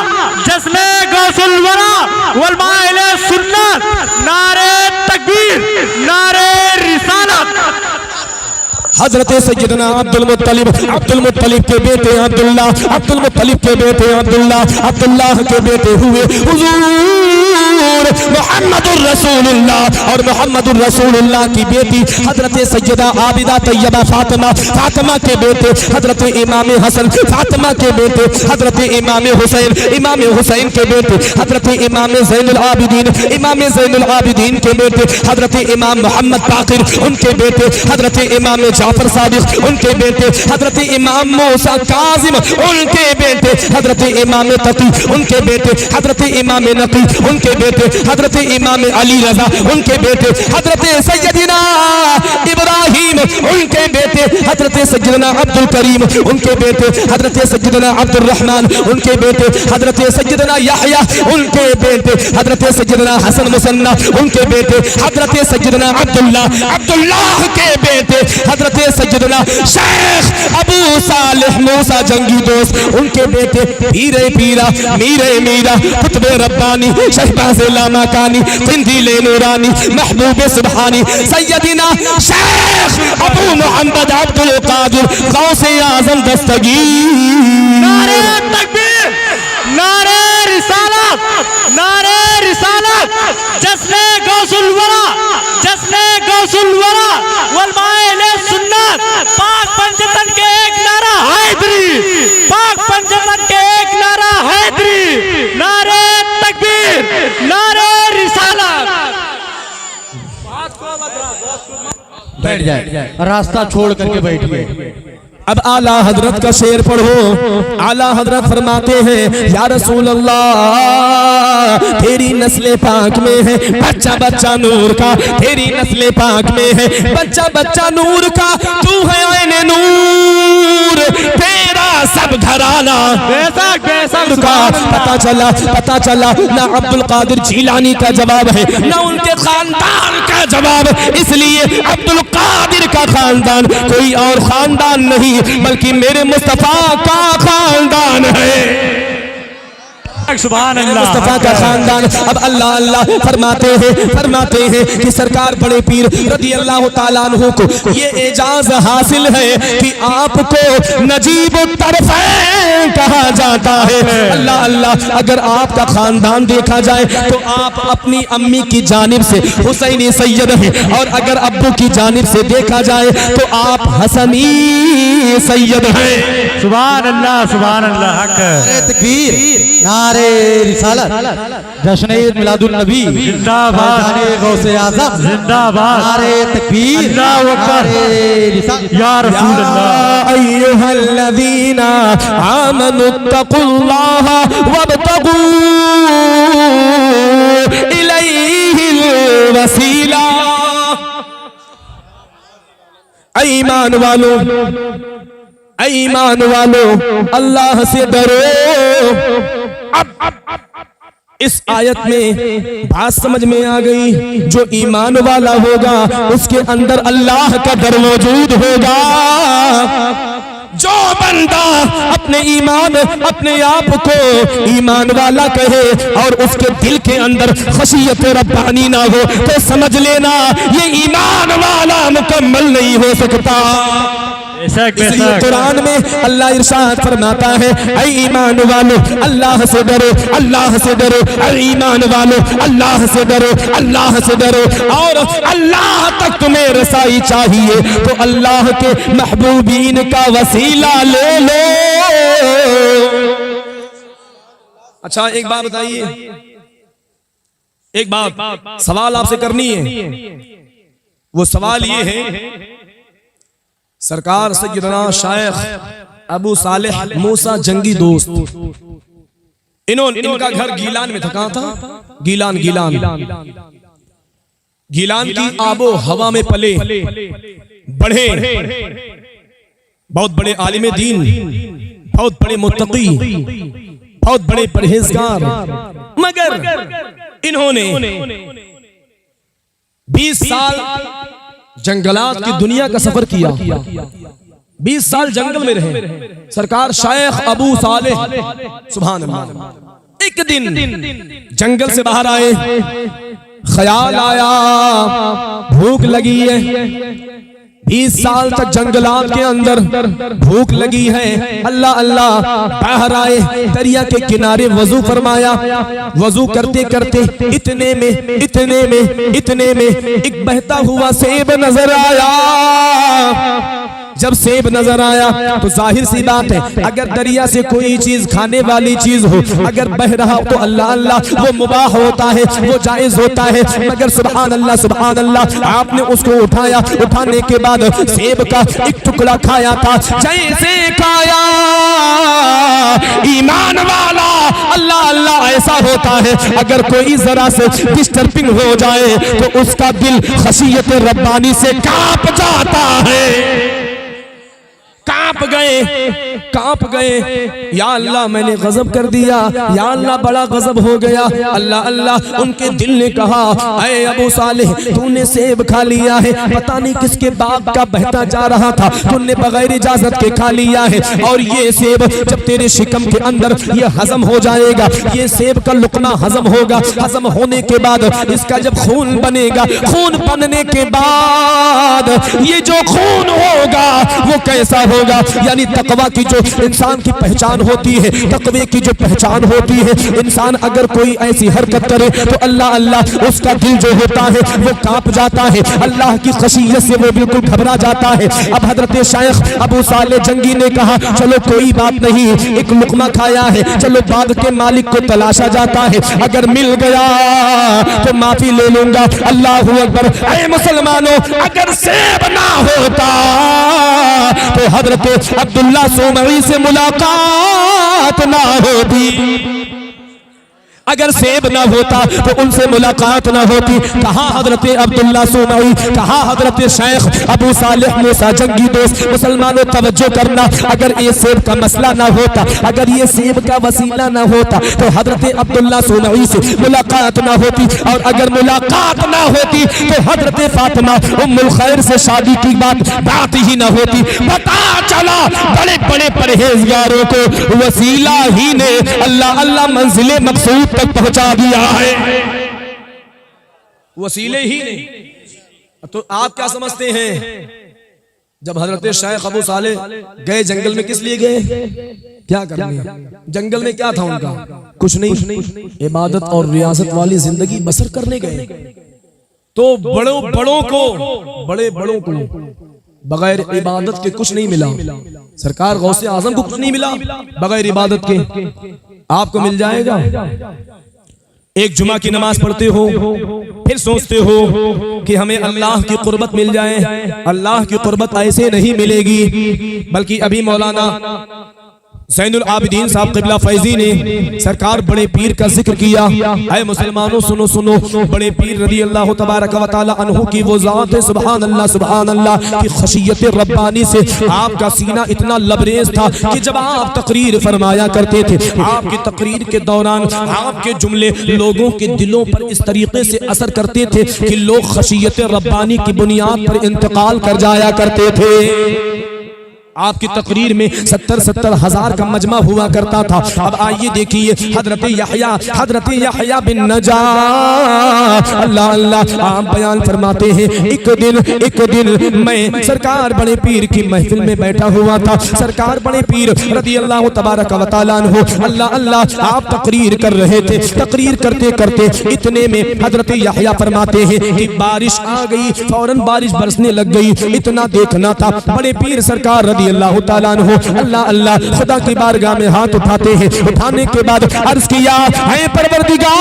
जश्ने गौसुल वरा वल माइल सुन्नत, नारे तकबीर, नारे रिसालत। हजरत सैयदना अब्दुल मुत्तलिब, अब्दुल मुत्तलिब के बेटे अब्दुल्लाह, अब्दुल मुत्तलिब के बेटे अब्दुल्लाह, अब्दुल्लाह के बेटे हुए हुजूर मुहम्मदुर रसूलुल्लाह, और मुहम्मदुर रसूलुल्लाह की बेटी हजरत सैयदा आबिदा तैयबा फातिमा, फातिमा के बेटे हजरत इमाम हसन, फातिमा के बेटे हजरत इमाम हुसैन, इमाम हुसैन के बेटे हजरत इमाम ज़ैनुल आबिदीन, इमाम ज़ैनुल आबिदीन के बेटे हजरत इमाम मोहम्मद बाकिर, उनके बेटे हजरत इमाम जाफर सादिक, उनके बेटे हजरत इमाम मूसा काजिम, उनके बेटे हजरत इमाम तकी, उनके बेटे हजरत इमाम नकी, उनके बेटे हजरत इमाम अली रजा, उनके बेटे हजरत सैयदना इब्राहिम, उनके बेटे हजरत सैयदना अब्दुल करीम, उनके बेटे हजरत सैयदना अब्दुल रहमान, उनके बेटे हजरत सैयदना याहया, उनके बेटे हजरत सैयदना हसन मुसन्ना, उनके बेटे हजरत सैयदना अब्दुल्लाह, अब्दुल्लाह के बेटे हजरत सैयदना शेख अबू सालिह मूसा जंगी दोस्त, उनके बेटे पीरे पीरा, मीरे मीरा, कुतबे रब्बानी, शहबाज़ लामाकानी, तिंदीले नूरानी, महबूब सुबहानी, सैयदना शेख अबू मोहम्मद अब्दुल कादिर गौसे आज़म दस्तगीर। नारे तकबीर, नारे रिसालत, नारे रिसालत, जश्ने गौसुल वरा, जश्ने गौसुल वरा वल माइल सुन्नत, पाक पंजतन के एक नारा हैदरी, पाक पंजतन के एक नारा हैदरी, नारे तकबीर, नारे रिसालत। बैठ जाए, रास्ता छोड़ करके बैठिए। अब आला हजरत का शेर पढ़ो। आला हजरत फरमाते हैं या रसूल अल्लाह तेरी नस्ले पाक में है बच्चा बच्चा नूर का, तेरी नस्ले पाक में है बच्चा बच्चा नूर का, तू है आईने नूर तेरा सब घराना बेशक बेशक का। पता चला ना अब्दुल कादिर जीलानी का जवाब है ना उनके खानदान का जवाब, इसलिए अब्दुल कादिर का खानदान कोई और खानदान नहीं बल्कि मेरे मुस्तफा का खानदान है। सुभान अल्लाह, मुस्तफा का खानदान। अब अल्लाह अल्लाह फरमाते हैं कि सरकार बड़े पीर रज़ी अल्लाह ताला अन्हु को ये एजाज हासिल है कि आपको नजीब तरफ़ैन कहा जाता है। अल्लाह अल्लाह, अगर आपका खानदान देखा जाए तो आप अपनी अम्मी की जानिब से हुसैनी सैयद हैं, और अगर अब्बू की जानिब से देखा जाए तो आप हसनी सैयद हैं। सुभान अल्लाह, सुभान अल्लाह। हक तकबीर, नारे रिसालत, जश्न ईद मिलादुन नबी जिंदाबाद, नारे गौसे आज़म जिंदाबाद, नारे तकबीर, अल्लाहु अकबर, नारे रिसालत। या रसूल अल्लाह, अय्युहल्लज़ीना आमनुत्तकुल्लाह वब्तगू इलैहिल वसीला। ईमान वालों अल्लाह से डरो। अब इस आयत में बात समझ में आ गई, जो ईमान वाला होगा उसके अंदर अल्लाह का डर मौजूद होगा। जो जो बंदा अपने ईमान अपने आप को ईमान वाला कहे और उसके दिल के अंदर खशियत रब्बानी ना हो तो समझ लेना ये ईमान वाला मुकम्मल नहीं हो सकता। इसलिए कुरान में अल्लाह इरशाद फरमाता है, ऐ ईमान वालो अल्लाह से डरो, अल्लाह से डरो, ऐ ईमान वालो अल्लाह से डरो, अल्लाह से डरो। और अल्लाह तक तुम्हें रसाई चाहिए तो अल्लाह के महबूबीन का वसीला ले लो। अच्छा एक बात बताइए, एक बात सवाल आपसे करनी है। वो सवाल ये है, सरकार सैयदना शेख अबू सालेह मूसा जंगी दोस्त, इनका घर गीलान में था। कहां था? गीलान। गीलान की आबो हवा में पले बढ़े, बहुत बड़े आलिम दीन, बहुत बड़े मुत्तकी, बहुत बड़े परहेजगार, मगर इन्होंने 20 साल जंगलात की दुनिया का सफर किया, 20 साल जंगल में रहे सरकार शेख अबू सालेह, सुभान अल्लाह। एक दिन जंगल से बाहर आए, ख्याल आया भूख लगी है, 20 साल तक जंगलात के अंदर भूख लगी है। अल्लाह अल्लाह बाहर आए, दरिया के किनारे वजू फरमाया। वजू करते करते इतने में एक बहता हुआ सेब नजर आया। जब सेब नजर आया तो जाहिर सी बात है, अगर दरिया से कोई चीज खाने वाली चीज हो अगर बह रहा हो तो अल्लाह अल्लाह वो मुबाह होता है, वो जायज होता है। मगर सुभान अल्लाह आपने उसको उठाया, उठाने के बाद सेब का एक टुकड़ा खाया था। जैसे खाया ईमान वाला अल्लाह अल्लाह ऐसा होता है, अगर कोई जरा से डिस्टर्बिंग हो जाए तो उसका दिल खशियत रब्बानी से कांप जाता है। कांप गए, या अल्लाह मैंने गजब कर दिया, या अल्लाह बड़ा गजब हो गया। अल्लाह अल्लाह उनके दिल ने कहा, ऐ अबू सालेह तूने सेब खा लिया है, पता नहीं किसके बाग का बहता जा रहा था, तूने बगैर इजाजत के खा लिया है। और ये सेब जब तेरे शिकम के अंदर ये हजम हो जाएगा, ये सेब का लुकमा हजम होगा, हजम होने के बाद इसका जब खून बनेगा, खून बनने के बाद ये जो खून होगा वो कैसा होगा? यानी तकवा की जो इंसान की पहचान होती है, तकवे की जो पहचान होती है, इंसान अगर कोई ऐसी हरकत करे तो अल्लाह अल्लाह उसका दिल जो होता है वो कांप जाता है, अल्लाह की खशियत से वो बिल्कुल घबरा जाता है। अब हजरत शेख अबू सालेह जंगी ने कहा, चलो कोई बात नहीं, एक लुकमा खाया है, चलो बाग के मालिक को तलाशा जाता है, अगर मिल गया तो माफी ले लूंगा। अल्लाह अकबर। ऐ मुसलमानों, अगर सेब ना होता तो हजरत अब्दुल्ला सोमवी से मुलाकात ना होती, अगर सेब ना होता तो उनसे मुलाकात ना होती। कहा हजरत अब्दुल्ला सोमवी, कहा हजरत शेख अबू सालेह मूसा जंगी दोस्त। मुसलमानों तवज्जो करना, अगर ये सेब का मसला ना होता, अगर ये सेब का वसीला ना होता तो हजरत अब्दुल्ला सोमवी से मुलाकात ना होती, और अगर मुलाकात ना होती तो हजरत फातिमा उम्मुल खैर से शादी की बात ही ना होती। पता चला बड़े बड़े परहेजगारों को वसीला ही ने अल्लाह अल्लाह मंजिले मकसूद तक पहुंचा दिया है, वसीले ही नहीं। तो आप क्या समझते हैं, जब हजरत शेख अबू सालेह गए जंगल में किस लिए गए, क्या करने? जंगल में क्या था उनका? कुछ नहीं, इबादत और रियासत वाली जिंदगी बसर करने गए। तो बड़ों को बगैर इबादत के कुछ नहीं मिला। सरकार गौसे आजम को कुछ नहीं मिला बगैर इबादत के। आपको मिल जाएगा? एक जुमा की नमाज पढ़ते हो, फिर सोचते हो कि हमें अल्लाह की कुर्बत मिल जाए। अल्लाह की कुर्बत ऐसे नहीं मिलेगी, बल्कि अभी मौलाना ज़ैनुल आबिदीन साहब क़िबला फैज़ी ने सरकार बड़े पीर का जिक्र किया। ऐ मुसलमानों सुनो सुनो, बड़े पीर रज़ी अल्लाह तबारक व तआला अन्हु की वो ज़ात है, सुभान अल्लाह की खशियत रब्बानी से आपका सीना इतना लबरेज था कि जब आप तकरीर फरमाया करते थे, आपकी तकरीर के दौरान आपके जुमले लोगों के दिलों पर इस तरीके से असर करते थे कि लोग खशियत रब्बानी की बुनियाद पर इंतकाल कर जाया करते थे। आपकी तकरीर में 70-70 हजार का मजमा हुआ करता था। अब आइए देखिए हजरत यहया बिन नजा अल्लाह अल्लाह आप बयान फरमाते हैं, एक दिन मैं सरकार बड़े पीर की महफिल में बैठा हुआ था। सरकार बड़े पीर रज़ी अल्लाह तबारक व तआला अन्हु अल्लाह अल्लाह आप तकरीर कर रहे थे। तकरीर करते करते इतने में हजरत यहया फरमाते हैं कि बारिश आ गई, फौरन बारिश बरसने लग गई। इतना देखना था। बड़े पीर सरकार रज़ी अल्लाह तआला अन्हु अल्लाह अल्लाह खुदा की बारगाह में हाथ उठाते हैं। उठाने के बाद अर्ज किया, है परवरदिगार,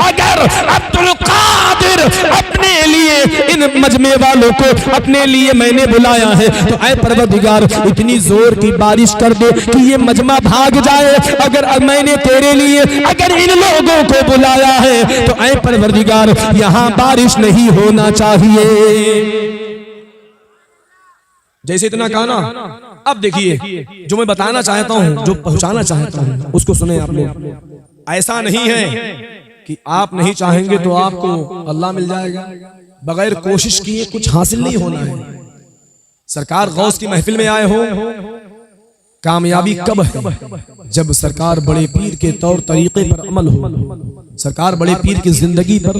अगर अब्दुल कादिर अपने लिए इन मजमे वालों को अपने लिए मैंने बुलाया है तो ऐ परवरदिगार इतनी जोर की बारिश कर दे कि ये मजमा भाग जाए। अगर मैंने तेरे लिए अगर इन लोगों को बुलाया है तो ऐ परवरदिगार यहाँ बारिश नहीं होना चाहिए। जैसे इतना कहा ना, अब देखिए जो मैं बताना चाहता हूं, जो पहुंचाना चाहता हूं उसको सुने आप लोग। ऐसा नहीं है कि आप नहीं चाहेंगे तो आपको अल्लाह मिल जाएगा। बगैर कोशिश किए कुछ हासिल नहीं होना है। सरकार गौस की महफिल में आए हो, कामयाबी कब है? जब सरकार बड़े पीर के तौर तरीके पर अमल हो, सरकार बड़े पीर की जिंदगी पर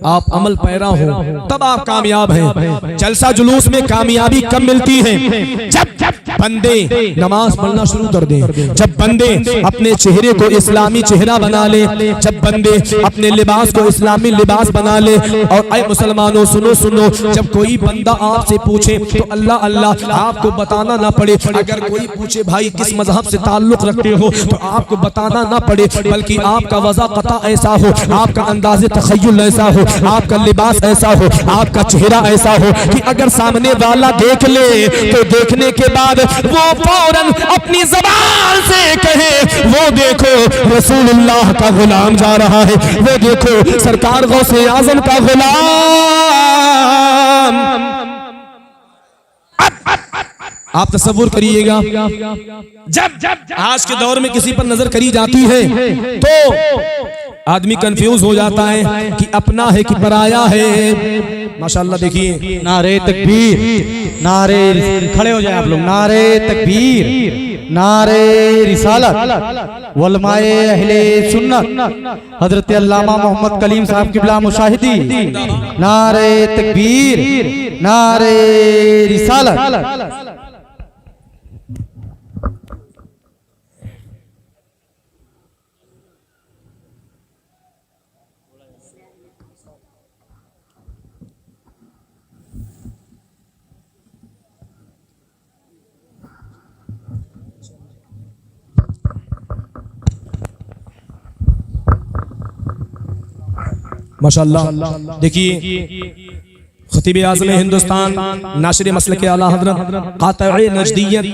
आप अमल पैरा हो, तब आप कामयाब हैं। जलसा जुलूस में कामयाबी कब मिलती है? जब बंदे नमाज पढ़ना शुरू कर दें, जब बंदे अपने चेहरे को इस्लामी चेहरा बना ले, जब बंदे अपने लिबास को इस्लामी लिबास बना ले। और ऐ मुसलमानों सुनो सुनो, जब कोई बंदा आपसे पूछे तो अल्लाह अल्लाह आपको बताना ना पड़े। अगर कोई पूछे भाई किस मजहब से ताल्लुक रखते हो तो आपको बताना ना पड़े, बल्कि आपका वज़ाक़ता ऐसा हो, आपका अंदाज़े तख़य्युल ऐसा हो, आपका लिबास ऐसा हो, आपका चेहरा ऐसा हो कि अगर सामने वाला देख ले तो देखने के बाद वो फौरन अपनी ज़बान से कहे, वो देखो रसूलुल्लाह का गुलाम जा रहा है, वो देखो सरकार गौसे आज़म का गुलाम। आप तसव्वुर करिएगा, जब आज के दौर में किसी पर नजर करी जाती है तो आदमी कंफ्यूज हो जाता है कि अपना है कि पराया है। माशाअल्लाह देखिए, नारे तकबीर, नारे, खड़े हो जाए आप लोग, नारे तकबीर, नारे रिसालत, वलमाए अहले सुन्नत हजरत अल्लामा मोहम्मद कलीम साहब किबला मुशाहिदी, नारे तकबीर, नारे रिसालत। माशाअल्लाह देखिए, खतीब आज़म हिंदुस्तान, नाशिर मसलक आला हज़रत क़ातिअ नजदियत,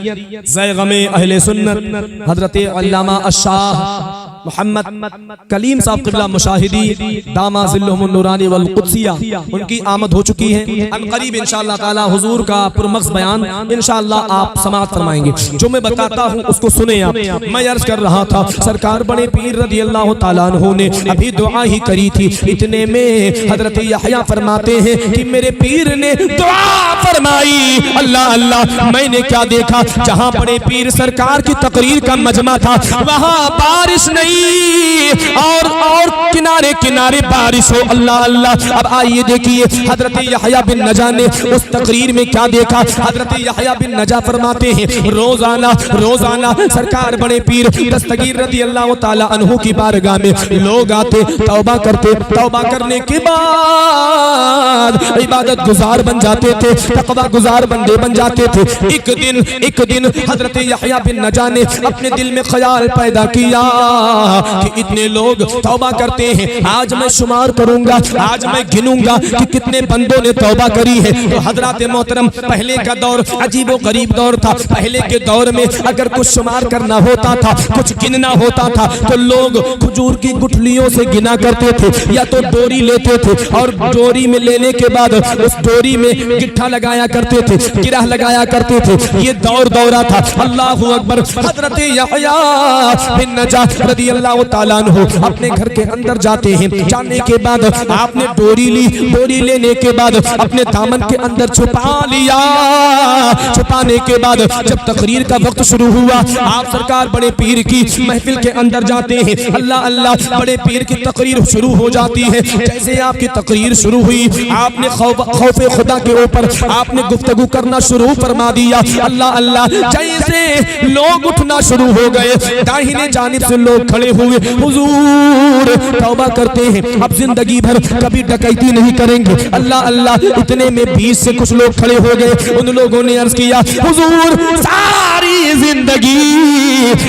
ज़ैग़म अहले सुन्नत हज़रत अल्लामा अश-शाह मोहम्मद कलीम साहब क़िबला मुशाहिदी दामा ज़िल्लुहुमुन नूरानी वल क़ुद्सिया, उनकी आमद हो चुकी है। अनक़रीब इंशाअल्लाह ताला हुज़ूर का पुरमग़्ज़ बयान इंशाअल्लाह आप समाअत फरमाएंगे। जो मैं बताता हूँ उसको सुने आप। मैं अर्ज़ कर रहा था, सरकार बड़े पीर रज़ी अल्लाह तआला अन्हु ने अभी दुआ ही करी थी। इतने में हज़रत यहया फरमाते हैं कि मेरे पीर ने दुआ फरमाई, अल्लाह अल्लाह मैंने क्या देखा, जहाँ बड़े पीर सरकार की तकरीर का मजमा था वहाँ बारिश नहीं और किनारे किनारे बारिश हो। अल्लाह अल्लाह। अब आइए देखिए हजरत यहया बिन नजा ने उस तकरीर में क्या देखा। हजरत यहया बिन नजा फरमाते हैं, रोजाना रोजाना सरकार बड़े पीर दस्तगीर रज़ी अल्लाह ताला अन्हु की बारगाह में लोग आते, तौबा करते, तौबा करने के बाद इबादत गुजार बन जाते थे, तक़वा गुजार बंदे बन जाते थे। एक दिन हजरत यहया बिन नजा ने अपने दिल में ख्याल पैदा किया कि इतने लोग तौबा करते हैं, आज मैं शुमार करूंगा, आज मैं गिनूंगा कि कितने बंदों ने तौबा करी है। तो हजरत मोहतरम पहले का दौर अजीबो गरीब दौर था। पहले के दौर में अगर कुछ शुमार करना होता था, कुछ गिनना होता था तो लोग खजूर की गुठलियों से गिना करते थे, या तो डोरी लेते थे और डोरी में लेने के बाद उस डोरी में गिट्ठा लगाया करते थे, गिरह लगाया करते थे। ये दौरा था। अल्लाहु अकबर। हजरत यहया बिन नजा रज़ी अल्लाह ताला अन्हु अपने घर के अंदर जा जाते हैं। जाने के बाद आपने डोरी ली, डोरी लेने के बाद अपने दामन के अंदर छुपा लिया। छुपाने के बाद जब तकरीर का वक्त शुरू हुआ, आप सरकार बड़े पीर की महफिल के अंदर जाते हैं। अल्लाह अल्लाह, बड़े पीर की तकरीर शुरू हो जाती है। जैसे आपकी तकरीर शुरू हुई, आपने खौफे खुदा के ऊपर आपने गुफ्तगू करना शुरू फरमा दिया। अल्लाह अल्लाह, जैसे लोग उठना शुरू हो गए, दाहिने जानिब से लोग खड़े हुए, हुजूर तौबा करते हैं, अब जिंदगी भर कभी डकैती नहीं करेंगे। अल्लाह अल्लाह, इतने में 20 से कुछ लोग खड़े हो गए। उन लोगों ने अर्ज किया, हुजूर सारी जिंदगी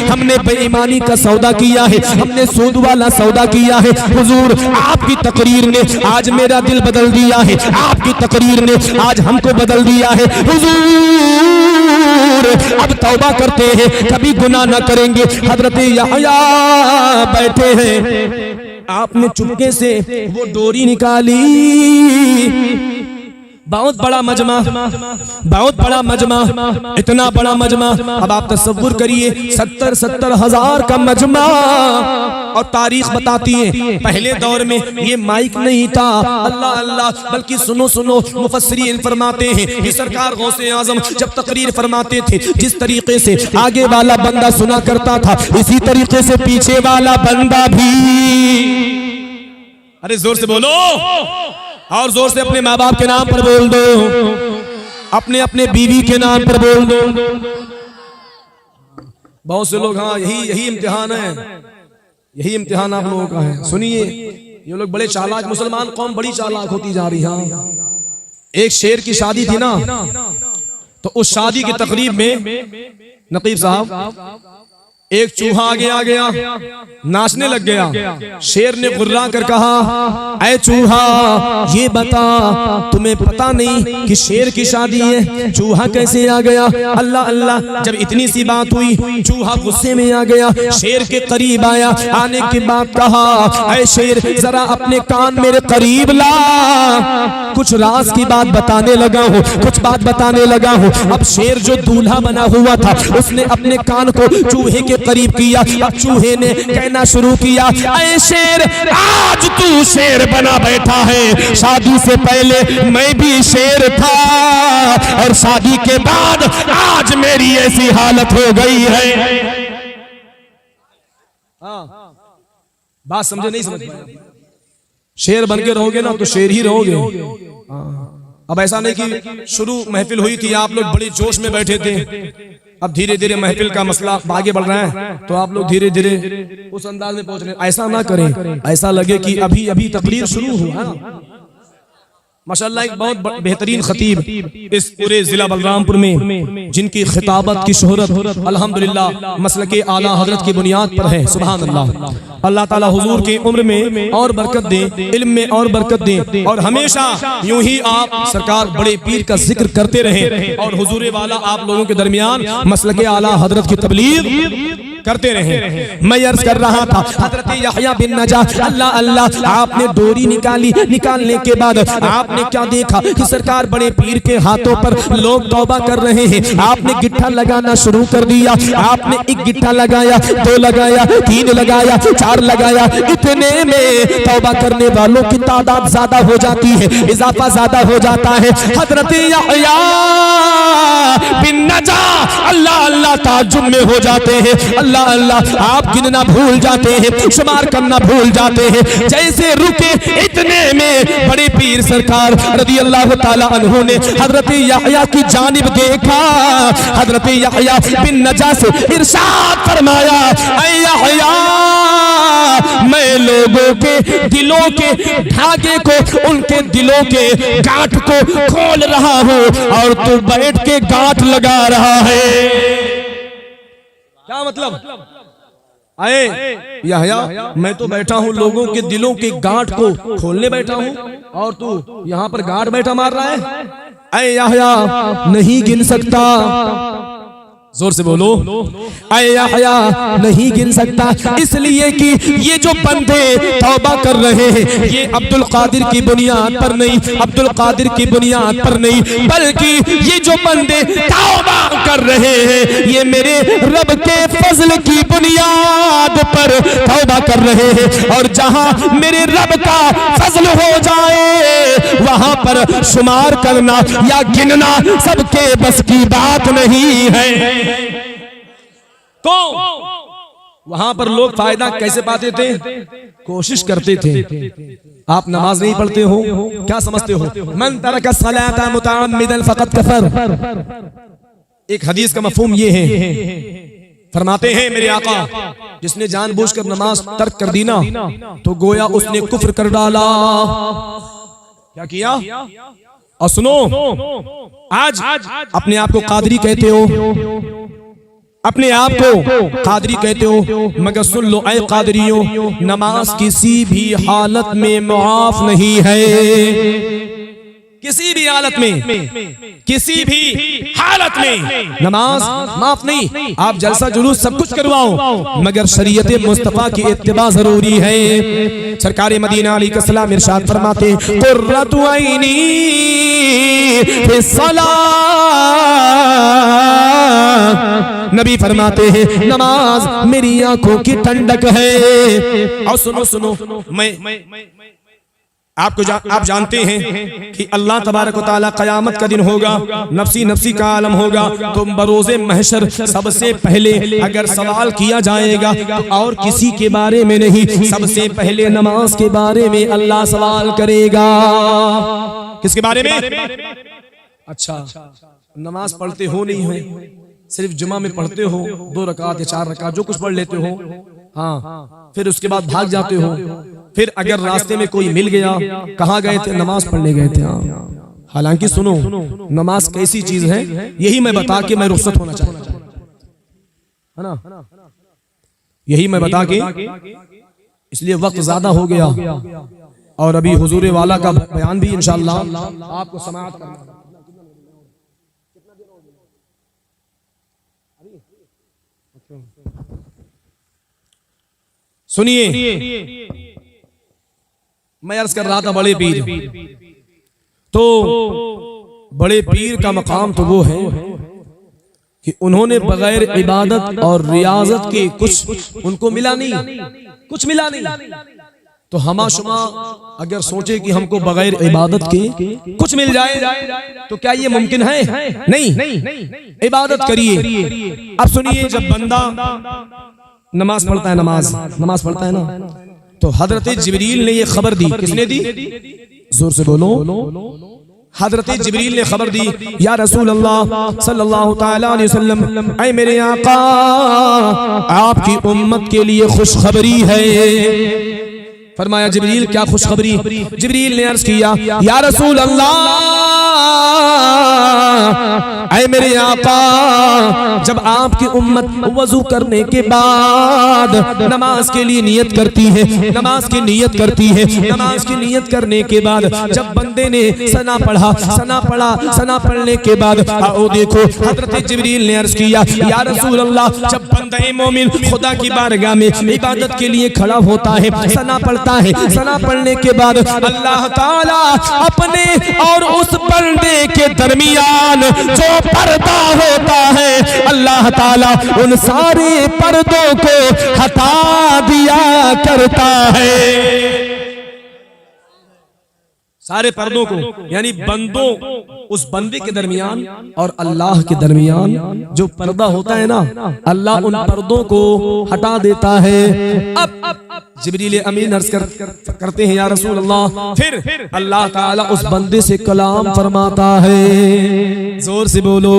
हमने बेईमानी का सौदा किया है, हमने सूद वाला सौदा किया है। हुजूर आपकी तकरीर ने आज मेरा दिल बदल दिया है, आपकी तकरीर ने आज हमको बदल दिया है। हुजूर अब तौबा करते हैं, कभी गुनाह न करेंगे। हजरत यहया बैठे हैं, आपने चुपके से वो डोरी निकाली। बहुत बड़ा मजमा, बहुत बड़ा मजमा, इतना बड़ा मजमा। अब आप तसव्वुर करिए, 70 हजार का मजमा। और तारीख बताती है, पहले दौर में ये माइक नहीं था, अल्लाह अल्लाह, बल्कि सुनो सुनो, मुफस्सिरीन फरमाते हैं कि सरकार गौसे आजम जब तकरीर फरमाते थे, जिस तरीके से आगे वाला बंदा सुना करता था, इसी तरीके से पीछे वाला बंदा भी। अरे जोर से बोलो, और जोर से अपने माँ बाप के नाम पर बोल दो, अपने अपने बीवी के नाम पर बोल दो। बहुत से लोग, हाँ यही इम्तिहान है, यही इम्तिहान आप लोगों का है। सुनिए, ये लोग बड़े चालाक, मुसलमान कौम बड़ी चालाक होती जा रही है। एक शेर की शादी थी ना, तो उस शादी की तकरीब में नकीब साहब एक चूहा आगे आ गया, नाचने लग गया। शेर ने गुर्रा कर कहा, ऐ चूहा ये बता, तुम्हें पता नहीं कि शेर की शादी है, चूहा कैसे आ गया? अल्लाह अल्लाह, जब इतनी सी बात हुई, चूहा गुस्से में आ गया, शेर के करीब आया। आने के बाद कहा, ऐ शेर जरा अपने कान मेरे करीब ला, कुछ राज की बात बताने लगा हूँ, कुछ बात बताने लगा हूँ। अब शेर जो दूल्हा बना हुआ था, उसने अपने कान को चूहे के करीब किया। अब चूहे ने कहना शुरू किया, ऐ शेर आज तू शेर बना बैठा है, शादी से पहले मैं भी शेर था, और शादी के बाद आज मेरी ऐसी हालत हो गई है। बात समझे नहीं समझे? शेर बन के रहोगे ना तो शेर ही रहोगे। अब ऐसा नहीं कि शुरू महफिल हुई थी, आप लोग बड़े जोश में बैठे थे, अब धीरे धीरे महफिल का मसला आगे बढ़ रहा है, तो आप लोग धीरे धीरे उस अंदाज में पहुंच रहे हैं। ऐसा ना करें, ऐसा लगे कि अभी अभी तकरीर शुरू हुआ। माशाअल्लाह, एक बहुत बेहतरीन खतीब इस पूरे जिला बलरामपुर में, जिनकी खिताबत की शोहरत अल्हम्दुलिल्लाह मसलके आला हजरत की बुनियाद पर है। सुभान अल्लाह। अल्लाह ताला हुजूर की उम्र में और बरकत दे, इल्म में और बरकत दे, और हमेशा यूं ही आप सरकार बड़े पीर का जिक्र करते रहे, और हुजूर वाला आप लोगों के दरमियान मसलके आला हजरत की तबलीग करते रहे। मैं अर्ज कर रहा था, हजरत यहया बिन नजा, अल्लाह अल्लाह, आपने डोरी निकाली, निकालने के बाद आपने क्या देखा कि सरकार बड़े पीर के हाथों पर लोग तौबा कर रहे हैं। आपने गिट्ठा लगाना शुरू कर दिया। आपने एक गिट्ठा लगाया, 2 लगाया, 3 लगाया, 4 लगाया। इतने में तौबा करने वालों की तादाद ज्यादा हो जाती है, इजाफा ज्यादा हो जाता है। हजरत यहया बिन नजा अल्लाह अल्लाह ताज्जुब में हो जाते हैं। अल्लाह अल्लाह, आप गिनना भूल जाते हैं, शुमार करना भूल जाते हैं। जैसे रुके, इतने में बड़े पीर सरकार रज़ी अल्लाह ताला अन्हु ने हजरत यहया की जानिब देखा। हजरत यहया बिन नजा से इरशाद फरमाया, ऐ यहया, मैं लोगों के दिलों के धागे को, उनके दिलों के गांठ को खोल रहा हूँ, और तू बैठ के गांठ लगा रहा है। क्या मतलब? आए यहया, मैं तो बैठा हूँ लोगों के दिलों के गांठ को खोलने बैठा हूँ, और तू यहाँ पर गांठ बैठा मार रहा है। ऐ यहया, नहीं गिन सकता, जोर से बोलो। ऐ यहया नहीं गिन सकता, इसलिए कि ये जो बंदे तौबा कर रहे हैं ये अब्दुल कादिर की बुनियाद पर नहीं, अब्दुल कादिर की बुनियाद पर नहीं, बल्कि ये जो बंदे तौबा कर रहे हैं ये मेरे रब के फजल की बुनियाद पर तौबा कर रहे हैं। और जहां मेरे रब का फजल हो जाए वहां पर शुमार करना या गिनना सबके बस की बात नहीं है। तो वहां पर लोग फायदा कैसे पाते थे? कोशिश करते थे। आप नमाज नहीं पढ़ते हो, क्या समझते हो? मन तरका सलाता मुतअम्मिदन फकत कफर। एक हदीस का मफहूम ये है, फरमाते हैं मेरे आका, जिसने जानबूझकर नमाज तर्क कर दी ना तो गोया उसने कुफ्र कर डाला। क्या किया? और सुनो, आज अपने आप को कादरी कहते हो, अपने आप को कादरी कहते हो, मगर सुन लो ऐ कादरियों, नमाज किसी भी हालत में मुआफ नहीं है। किसी भी हालत में, किसी भी हालत में नमाज माफ नहीं। आप जलसा जुलूस सब कुछ करवाओ मगर शरीयत मुस्तफा की इत्तिबा जरूरी है। सरकार मदीना अली सलाम इरशाद फरमाते, कुर्रतु ऐनी फिस्सलाह, नबी फरमाते हैं नमाज मेरी आंखों की ठंडक है। और सुनो सुनो, मैं आप जानते हैं कि अल्लाह तबारक व तआला क़यामत का दिन होगा, नफ्सी नफ्सी का आलम होगा, तो बरोज़े महशर सबसे पहले अगर सवाल किया जाएगा तो और किसी के बारे में नहीं, सबसे पहले नमाज के बारे में अल्लाह सवाल करेगा। किसके बारे में? अच्छा, नमाज पढ़ते हो नहीं है, सिर्फ जुमा में पढ़ते हो 2 रकात या 4 रकात जो कुछ पढ़ लेते हो, हाँ, फिर उसके बाद भाग जाते हो। फिर अगर रास्ते में कोई मिल गया, कहाँ गए थे? नमाज पढ़ने गए थे। हालांकि सुनो, नमाज कैसी चीज है यही मैं बता के मैं रुखसत होना चाहता हूं, है ना? यही मैं बता के, इसलिए वक्त ज्यादा हो गया और अभी हुजूर वाला का बयान भी इंशाअल्लाह आपको समाअत करना। सुनिए, मैं अर्ज कर रहा था बड़े पीर, तो बड़े पीर का मकाम तो वो है कि उन्होंने बगैर इबादत और रियाजत के कुछ उनको मिला नहीं, कुछ मिला नहीं। तो हमा शुमा अगर सोचे कि हमको बगैर इबादत के कुछ मिल जाए तो क्या ये मुमकिन है? नहीं, इबादत करिए। अब सुनिए, जब बंदा नमाज पढ़ता है, नमाज पढ़ता है ना, तो हजरत जिब्रील ने ये खबर दी। किसने दी? जोर से बोलो। हजरत जिब्रील ने खबर दी, या रसूल अल्लाह सल्लल्लाहु तआला अलैहि वसल्लम, ऐ मेरे आका, आपकी उम्मत के लिए खुशखबरी है। फरमाया जिब्रील क्या खुशखबरी? जिब्रील ने अर्ज किया, या रसूल अल्लाह, ऐ मेरे आका, जब आपकी उम्मत वजू करने के बाद नमाज के लिए नियत करती है, नमाज की नियत करती है, नमाज की नियत करने के बाद जब बंदे ने सना पढ़ा, सना पढ़ा, सना पढ़ने के बाद आओ देखो, हजरत जिब्रील ने अर्ज किया, या रसूल अल्लाह, जब बंदे मोमिन खुदा की बारगाह में इबादत के लिए खड़ा होता है, सना पढ़ता है, सना पढ़ने के बाद अल्लाह ताला अपने और उस बंदे के दरमियान जो पर्दा होता है, अल्लाह ताला उन सारे पर्दों को हटा दिया करता है। सारे पर्दों को, यानी बंदों, उस बंदे के दरमियान और अल्लाह के दरमियान जो पर्दा होता है ना, अल्लाह उन पर्दों को हटा देता है। अब जिब्रील अमीन अर्ज करते हैं, या रसूल अल्लाह, फिर अल्लाह ताला उस बंदे से कलाम फरमाता है। जोर से बोलो।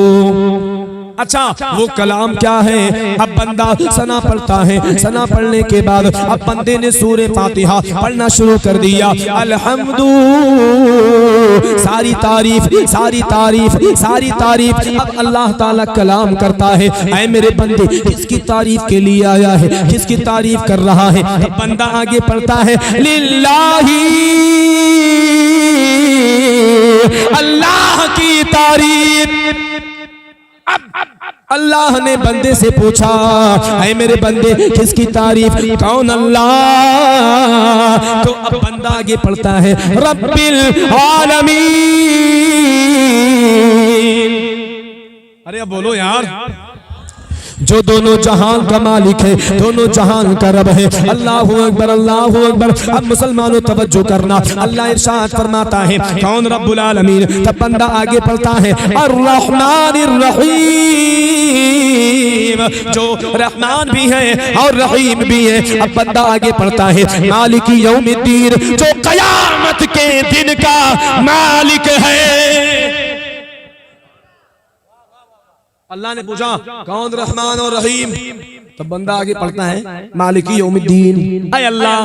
अच्छा, वो कलाम क्या है? अब बंदा सना पढ़ता है, सना पढ़ने के बाद अब बंदे ने सूरे फातिहा पढ़ना शुरू कर दिया। अल्हम्दु, सारी तारीफ, सारी तारीफ, सारी तारीफ। अब अल्लाह ताला कलाम करता है, ऐ मेरे बंदे, किसकी तारीफ के लिए आया है, किसकी तारीफ कर रहा है? अब बंदा आगे पढ़ता है, लिल्लाही, अल्लाह की तारीफ। अब अल्लाह ने बंदे से पूछा, ऐ मेरे बंदे किसकी तारीफ, कौन अल्लाह। तो अब बंदा आगे पढ़ता है, रब्बिल आलमीन। अरे अब बोलो यार, जो दोनों जहान का मालिक है, दोनों जहान का रब है। अल्लाहु अकबर, अल्लाहु अकबर। अब मुसलमानों तवज्जो करना, अल्लाह इरशाद फरमाता है कौन रब्बुल आलमीन। तब बंदा आगे पढ़ता है अर्रहमानिर रहीम, जो रहमान भी है और रहीम भी है। अब बंदा आगे पढ़ता है मालिकी यौमिद्दीन, जो कयामत के दिन का मालिक है। अल्लाह ने पूछा कौन रहमान और रहीम, तब बंदा आगे पढ़ता है मालिकी यौमिद्दीन, ऐ अल्लाह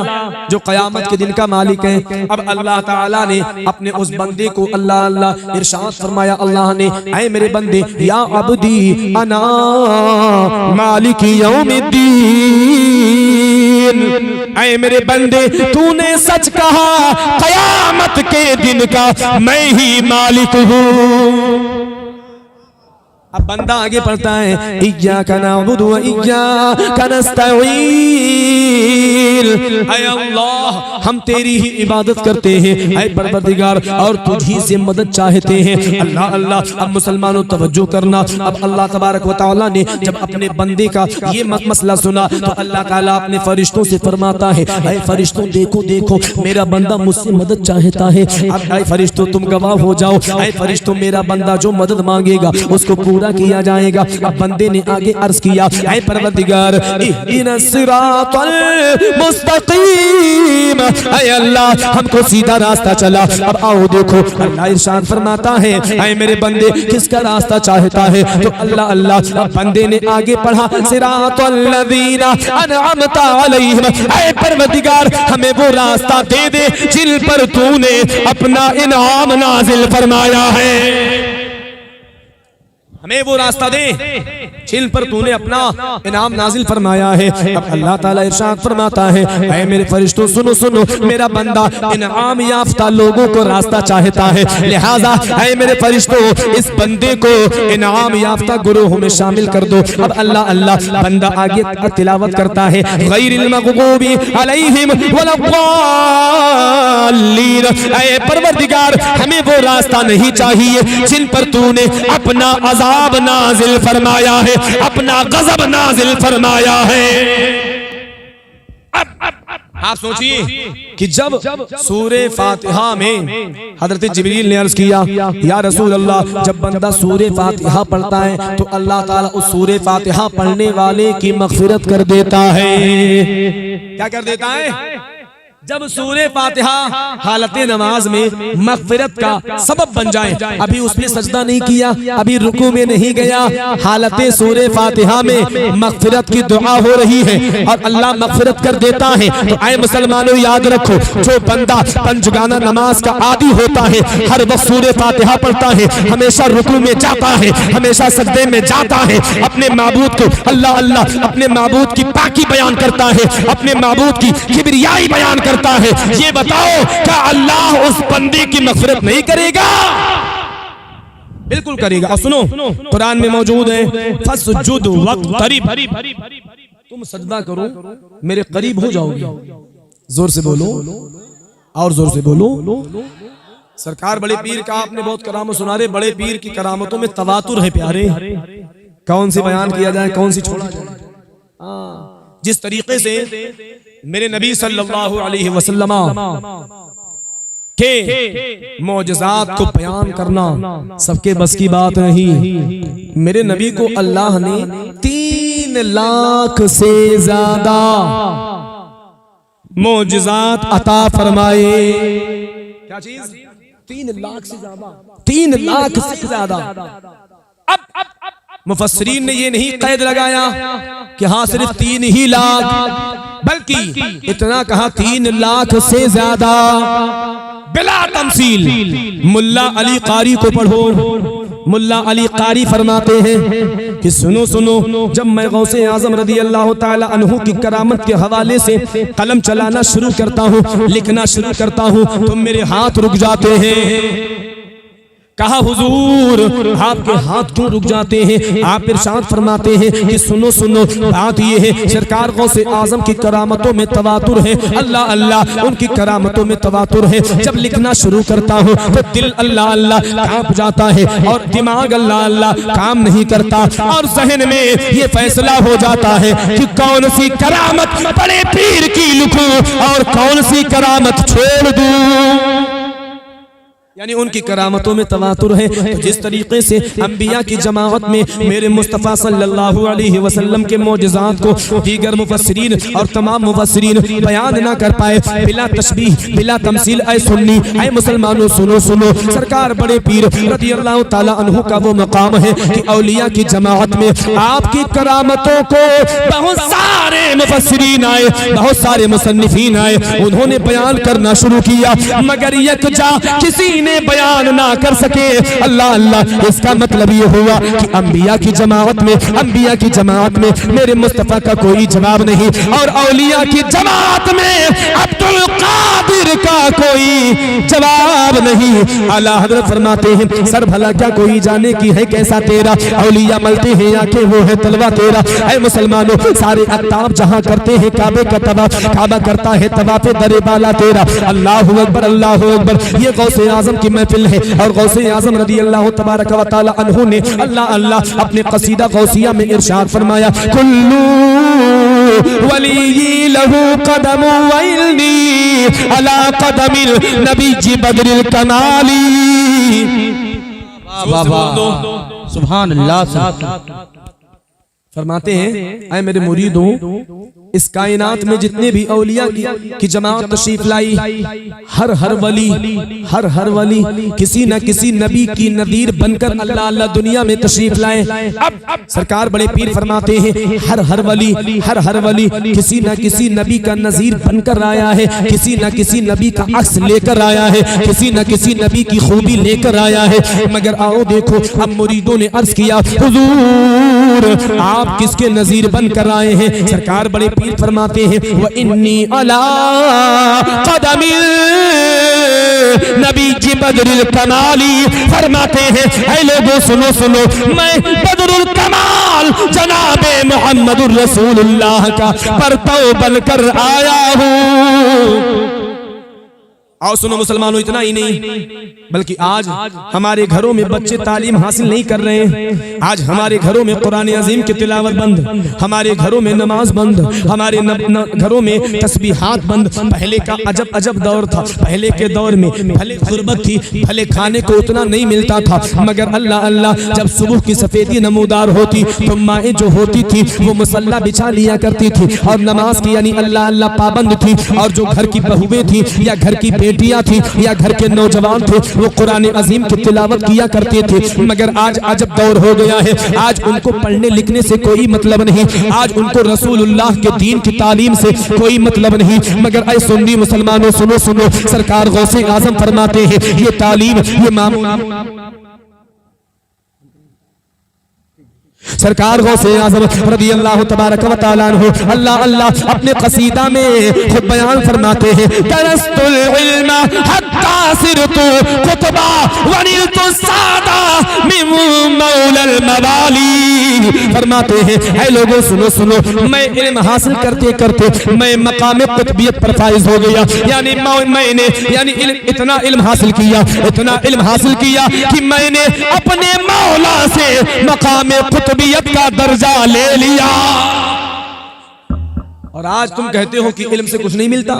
जो कयामत के दिन का मालिक है। अब अल्लाह ताला ने अपने उस बंदे को अल्लाह अल्लाह इरशाद फरमाया, अल्लाह ने ऐ मेरे बंदे या अब्दी अना मालिकी यौमिद्दीन, ऐ मेरे बंदे तूने सच कहा, कयामत के दिन का मैं ही मालिक हूँ। अब बंदा आगे पढ़ता है इय्याका नअबुदु व इय्याका नस्तईन, ऐ अल्लाह हम तेरी ही इबादत करते हैं ऐ परवरदिगार और तुझी से मदद चाहते हैं। अल्लाह अल्लाह। अब मुसलमानों तवज्जो करना, अब अल्लाह तबारक व तआला ने जब अपने बंदे का ये मसला सुना तो अल्लाह ताला अपने फरिश्तों से फरमाता है, ऐ फरिश्तों देखो देखो मेरा बंदा मुझसे मदद चाहता है। अब ऐ फरिश्तों तुम गवाह हो जाओ, ऐ फरिश्तों मेरा बंदा जो मदद मांगेगा उसको पूरा किया जाएगा। अब बंदे ने आगे अर्ज किया, ऐ परवरदिगार इहदिनस सिरातल मुस्तकीम, ऐ अल्लाह हमको सीधा रास्ता चला। अब आओ देखो अल्लाह इरशाद फरमाता है, ऐ मेरे बंदे किसका रास्ता चाहता है, तो अल्लाह अल्लाह। अब बंदे ने आगे पढ़ा सिरातल लज़ीना अनअमता अलैहिम, ऐ परवरदिगार हमें वो रास्ता दे दे जिन पर तूने अपना इनाम नाजिल फरमाया है। हमें वो रास्ता दे जिन पर तूने अपना इनाम नाजिल फरमाया है। अब अल्लाह ताला इरशाद फरमाता है, ऐ मेरे फरिश्तों सुनो सुनो, मेरा बंदा इनाम याफ्ता लोगों को रास्ता चाहता है, लिहाजा ऐ मेरे फरिश्तों इस बंदे को इनाम याफ्ता गुरूह में शामिल कर दो। अब अल्लाह अल्लाह बंदा आगे तिलावत करता है गैरिल मग़ज़ूबी अलैहिम वलद्दाल्लीन, ऐ परवरदिगार हमें वो रास्ता नहीं चाहिए जिन पर तूने अपना अज़ाब नाजिल फरमाया है, अपना गज़ब नाजिल फरमाया है। आप सोचिए कि जब सूरे फातिहा में हजरत जिब्रील ने अर्ज किया, या रसूल अल्लाह जब बंदा सूरे फातिहा पढ़ता है तो अल्लाह ताला उस सूरे फातिहा पढ़ने वाले की मग़फ़िरत कर देता है। क्या कर देता है? जब सूरे फातिहा हालत नमाज में मग़फ़िरत का सबब बन जाए, अभी उसने सजदा नहीं किया, अभी रुकू में नहीं गया, हालत सूरे फातिहा में मग़फ़िरत की दुआ हो रही है और अल्लाह मग़फ़िरत कर देता है। तो आए मुसलमानों याद रखो, जो बंदा पंचगाना नमाज का आदी होता है, हर वक्त सूरे फातिहा पढ़ता है, हमेशा रुकू में जाता है, हमेशा सजदे में जाता है, अपने माबूद को अल्लाह अल्लाह अपने माबूद की पाकी बयान करता है, अपने माबूद की किबरियाई बयान करता है। ये बताओ क्या अल्लाह उस बंदे की मग़फ़िरत नहीं करेगा? बिल्कुल करेगा। और सुनो कुरान में मौजूद है फसजुद वक़्तरिब, तुम सजदा करो मेरे करीब हो जाओगे। जोर से बोलो और जोर से बोलो। सरकार बड़े पीर का आपने बहुत करामत सुना रहे, बड़े पीर की करामतों में तवातुर है प्यारे, कौन सी बयान किया जाए कौन सी छोड़ा जाए। जिस तरीके से मेरे नबी सल्लल्लाहु अलैहि वसल्लम के मौजज़ात को बयान करना सबके बस की बात नहीं। मेरे नबी को अल्लाह ने 3 लाख से ज्यादा मौजज़ात अता फरमाए। क्या चीज? 3 लाख से ज्यादा, 3 लाख से ज्यादा। अब मुफस्सिरीन ने ये नहीं कैद लगाया कि हाँ सिर्फ 3 ही लाख, बल्कि इतना कहा 3 लाख से ज्यादा। बिला तमसील मुल्ला अली कारी को पढ़ो, मुल्ला अली कारी फरमाते हैं कि सुनो सुनो, जब मैं गौसे आजम रदी अल्लाह ताला अन्हु की करामत के हवाले से कलम चलाना शुरू करता हूँ, लिखना शुरू करता हूँ, तो मेरे हाथ रुक जाते हैं। कहा हुजूर आपके हाथ क्यों रुक जाते हैं? आप इरशाद फरमाते हैं कि सुनो सुनो, बात ये है सरकार गौसे आजम की करामतों में तवातुर है, अल्लाह अल्लाह उनकी करामतों में तवातुर है। जब लिखना शुरू करता हूँ तो दिल अल्लाह अल्लाह कांप जाता है और दिमाग अल्लाह अल्लाह काम नहीं करता और जहन में ये फैसला हो जाता है कि कौन सी करामत बड़े पीर की लिखूं और कौन सी करामत छोड़ दूं। यानी उनकी करामतों में तवातुर है। तो जिस तरीके से अंबिया की जमाअत में मेरे मुस्तफ़ा सल्लल्लाहु अलैहि वसल्लम के मौजज़ात को दीगर मुफस्सिरीन और तमाम मुफस्सिरीन बयान ना कर पाए, बिला तशबीह बिला तमसील, ऐ सुन्नी ऐ मुसलमानों सुनो सुनो, सरकार बड़े पीर रज़ियल्लाहु ताला अन्हु का वो मकाम है कि औलिया की जमाअत में आपकी करामतों को बहुत सारे मुफस्सिरीन आए, बहुत सारे मुसन्निफीन आए, उन्होंने बयान करना शुरू किया, मगर यकजा किसी ने बयान ना कर सके। अल्लाह अल्लाह, इसका मतलब ये हुआ कि अंबिया की जमाअत में मेरे मुस्तफा का कोई जवाब नहीं और औलिया की जमाअत में अब्दुल कादिर का कोई जवाब नहीं। आला हज़रत फरमाते हैं सर भला क्या कोई जाने की है कैसा तेरा, औलिया मलते हैं आंखें वो है तलवा तेरा। ऐ मुसलमानों सारे अत्ताब जहां करते हैं काबे का तवाफ, काबा करता है तवाफ़े दरे बाला तेरा। अल्लाहु अकबर अल्लाहु अकबर। ये गौसे आजम की महफिल है और गौसे आजम रज़ियल्लाहु तबारक व तआला अन्हु ने अल्लाह अल्लाह अपने कसीदा गौसिया में इरशाद फरमाया, कुल्लू वली लहू कदम वइल्नी अला कदमिल नबी जी बदरिल कमाली। वाह वाह सुभान अल्लाह। फरमाते हैं ऐ मेरे मुरीदों, इस कायनात में जितने भी औलिया की जमात तशरीफ लाई, हर वली किसी न किसी नबी की नदीर बनकर अल्लाह अल्लाह दुनिया में तशरीफ लाए। अब सरकार बड़े पीर फरमाते हैं हर वली किसी न किसी नबी का नजीर बनकर आया है, किसी न किसी नबी का अक्स लेकर आया है, किसी न किसी नबी की खूबी लेकर आया है। मगर आओ देखो, अब मुरीदों ने अर्ज किया हुजूर आप किसके नजीर बनकर आए हैं? सरकार बड़े पीर फरमाते हैं व इन्नी अला कदमिल नबी जी बदरुल कमाली। फरमाते हैं ऐ लोगों सुनो सुनो, मैं बदरुल कमाल जनाबे मोहम्मदुर रसूलुल्लाह का परतव बनकर आया हूँ। आओ सुनो मुसलमानों, इतना ही नहीं बल्कि आज हमारे घरों में बच्चे तालीम हासिल नहीं कर रहे हैं। आज हमारे घरों में कुरान अजीम की तिलावत बंद, हमारे घरों में नमाज बंद, हमारे घरों में तस्बीहात बंद। पहले का अजब अजब दौर था। पहले के दौर में भले गुर्बत थी, भले खाने को उतना नहीं मिलता था, मगर अल्लाह अल्लाह जब सुबह की सफेदी नमूदार होती तो माएँ जो होती थी वो मुसल्ला बिछा लिया करती थी और नमाज की यानी अल्लाह अल्लाह पाबंद थी। और जो घर की बहुएं थी या घर की बेटियां थी या घर के नौजवान थे वो कुरान अजीम की तिलावत किया करते थे। मगर आज अजब दौर हो गया है, आज उनको पढ़ने लिखने से कोई मतलब नहीं, आज उनको रसूलुल्लाह के दीन की तालीम से कोई मतलब नहीं। मगर ऐ सुन्नी मुसलमानों सुनो सुनो, सरकार गौसे आजम फरमाते हैं ये तालीम ये सरकार गौसे आज़म रज़ियल्लाहु तबारक व तआला अन्हु अल्लाह अल्लाह अपने कसीदा में खुद बयान फरमाते हैं दरस्तुल इल्म हत्ता सिरतु कुतबा वनिलतु सादा मिन मौलल मवाली। फरमाते हैं ऐ लोगों सुनो सुनो, मैं इल्म हासिल करते करते मैं मकाम कुतबियत पर फाइज हो गया। यानी मैंने यानी इतना इल्म हासिल किया कि मैंने अपने मौला से मकाम कुतबियत का दर्जा ले लिया। और आज तुम कहते हो कि इल्म से कुछ नहीं मिलता।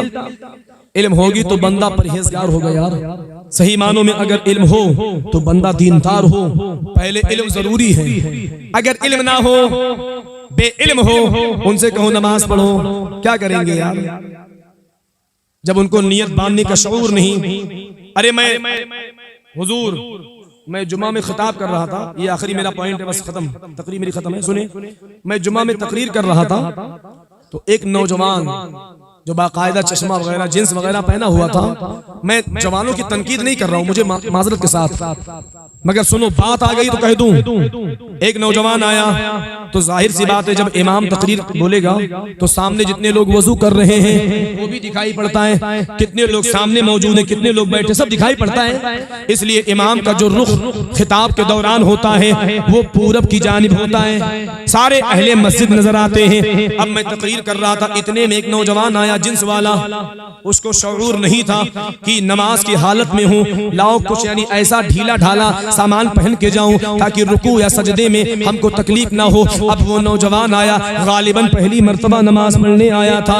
इल्म होगी तो बंदा परहेजगार होगा यार। सही मानों में अगर इल्म हो तो बंदा दीनदार हो। पहले इल्म जरूरी है। अगर इल्म ना हो, बेइल्म हो, उनसे कहो नमाज पढ़ो, क्या करेंगे यार? जब उनको नियत बांधने का शऊर नहीं। अरे मैं हुजूर मैं जुमा में खिताब कर रहा था, ये आखिरी मेरा पॉइंट है, बस खत्म, तकरीर मेरी खत्म है। सुने, मैं जुमा में तकरीर कर रहा था तो एक नौजवान जो बाकायदा चश्मा वगैरह जींस वगैरह पहना हुआ था, मैं जवानों की तनकीद नहीं कर रहा हूँ, मुझे माजरत के साथ, मगर सुनो बात आ गई तो कह दूं। एक नौजवान आया, तो जाहिर सी बात है जब इमाम तकरीर बोलेगा तो सामने जितने लोग वजू कर रहे हैं वो भी दिखाई पड़ता है, कितने लोग सामने मौजूद हैं, कितने लोग बैठे, सब दिखाई पड़ता है। इसलिए इमाम का जो रुख खिताब के दौरान होता है वो पूरब की जानिब होता है, सारे अहले मस्जिद नजर आते हैं। अब मैं तकरीर कर रहा था, इतने में एक नौजवान आया जिन्स वाला, उसको शऊर नहीं था कि नमाज की हालत में हूँ, लाओ कुछ यानी ऐसा ढीला ढाला सामान पहन के जाऊं ताकि रुकू या सजदे में हमको तकलीफ ना हो। अब वो नौजवान आया, गालिबन पहली मर्तबा नमाज पढ़ने आया था,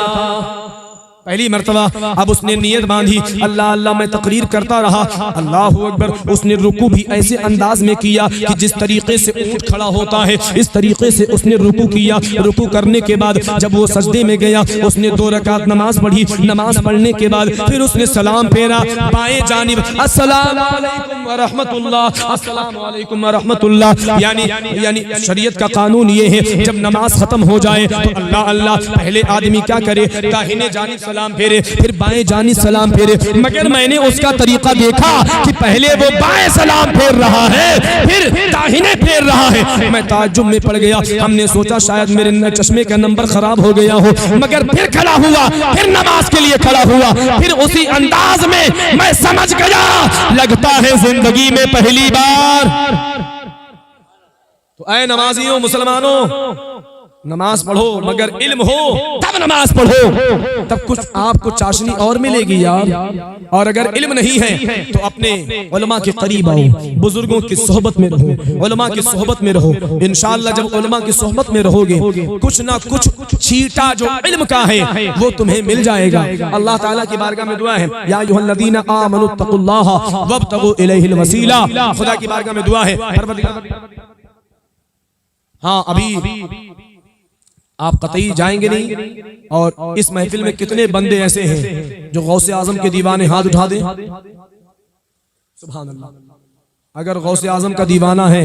पहली मर्तबा। अब उसने नियत बांधी, अल्लाह अल्लाह मैं तकरीर करता रहा, अल्लाह अकबर। उसने रुकू भी ऐसे अंदाज में किया कि जिस तरीके से ऊंट खड़ा होता है इस तरीके से उसने रुकू किया। रुकू करने के बाद जब वो सजदे में गया उसने 2 रकात नमाज पढ़ी। नमाज पढ़ने के बाद फिर उसने सलाम फेरा बाएं जानिब, अस्सलाम वालेकुम व रहमतुल्लाह, अस्सलाम वालेकुम व रहमतुल्लाह। यानी शरीयत का कानून ये है जब नमाज खत्म हो जाए तो अल्लाह अल्लाह पहले आदमी क्या करे, दाहिने जानिब सलाम फेरे, फिर बाएं जानी सलाम फेरे। मगर मैंने उसका तरीका देखा कि पहले वो बाएं सलाम फेर रहा है फिर दाहिने फेर रहा है। मैं ताज्जुब में पड़ गया। हमने सोचा शायद मेरे चश्मे का नंबर खराब हो गया हो, मगर फिर खड़ा हुआ, फिर नमाज के लिए खड़ा हुआ, फिर उसी अंदाज में मैं समझ गया लगता है जिंदगी में पहली बार। तो ऐ नमाजियों मुसलमानों, नमाज पढ़ो मगर इल्म हो तब नमाज पढ़ो, तब कुछ आपको चाशनी और मिलेगी यार। और अगर इल्म नहीं है तो अपने उलमा के करीब आओ, बुजुर्गों की सोहबत में रहो, उलमा की सोहबत में रहो। इंशाअल्लाह जब उलमा की सोहबत में रहोगे कुछ ना कुछ छींटा जो इल्म का है वो तुम्हें मिल जाएगा। अल्लाह ताला की बारगाह में दुआ है, या अय्युहल्लज़ीना आमनुत्तकुल्लाह वब्तगू इलैहिल वसीला। खुदा की बारगाह में दुआ है, हाँ अभी आप कतई जाएंगे नहीं। और इस महफिल में कितने बंदे ऐसे हैं जो गौसे आजम के दीवाने हाथ उठा दें, सुभान अल्लाह। अगर गौसे आजम का दीवाना है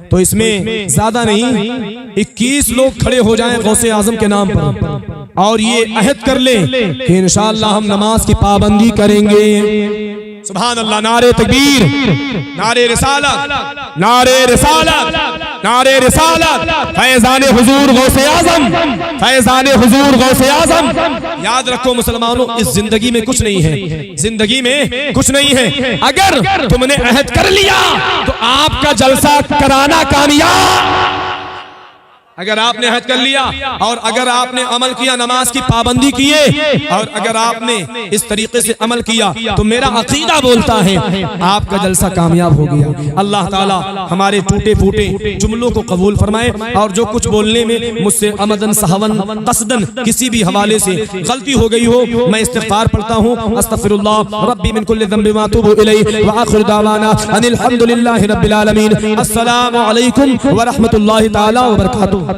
तो इसमें ज्यादा नहीं 21 लोग खड़े हो जाएं गौसे आजम के नाम पर और ये अहद कर ले कि इंशाअल्लाह हम नमाज की पाबंदी करेंगे। सुभान अल्लाह। नारे तकबीर, नारे रिसालत, नारे रिसालत, नारे रिसालत, फैज़ान हुजूर गौसे आज़म, फैज़ान हुजूर गौसे आज़म। याद रखो मुसलमानों, इस जिंदगी में कुछ नहीं है, जिंदगी में कुछ नहीं है। अगर तुमने अहद कर लिया तो आपका जलसा कराना कामयाब। अगर आपने अहद कर लिया और अगर आपने अमल किया, नमाज की पाबंदी किए और अगर आपने इस तरीके से अमल किया तो मेरा अकीदा बोलता है आपका जलसा कामयाब हो गया। अल्लाह ताला हमारे टूटे फूटे जुमलों को कबूल फरमाए और जो कुछ बोलने में मुझसे अमदन सहवन कसदन किसी भी हवाले से गलती हो गई हो मैं इस्तिग़फ़ार पढ़ता हूँ। अस्तग़फ़िरुल्लाह रब्बी मिन कुल्लि ज़ंबिन व अतूबु इलैहि व आखिरु दावाना अनिल हम्दुलिल्लाहि रब्बिल आलमीन। अस्सलामु अलैकुम व रहमतुल्लाहि तआला व बरकातुहू।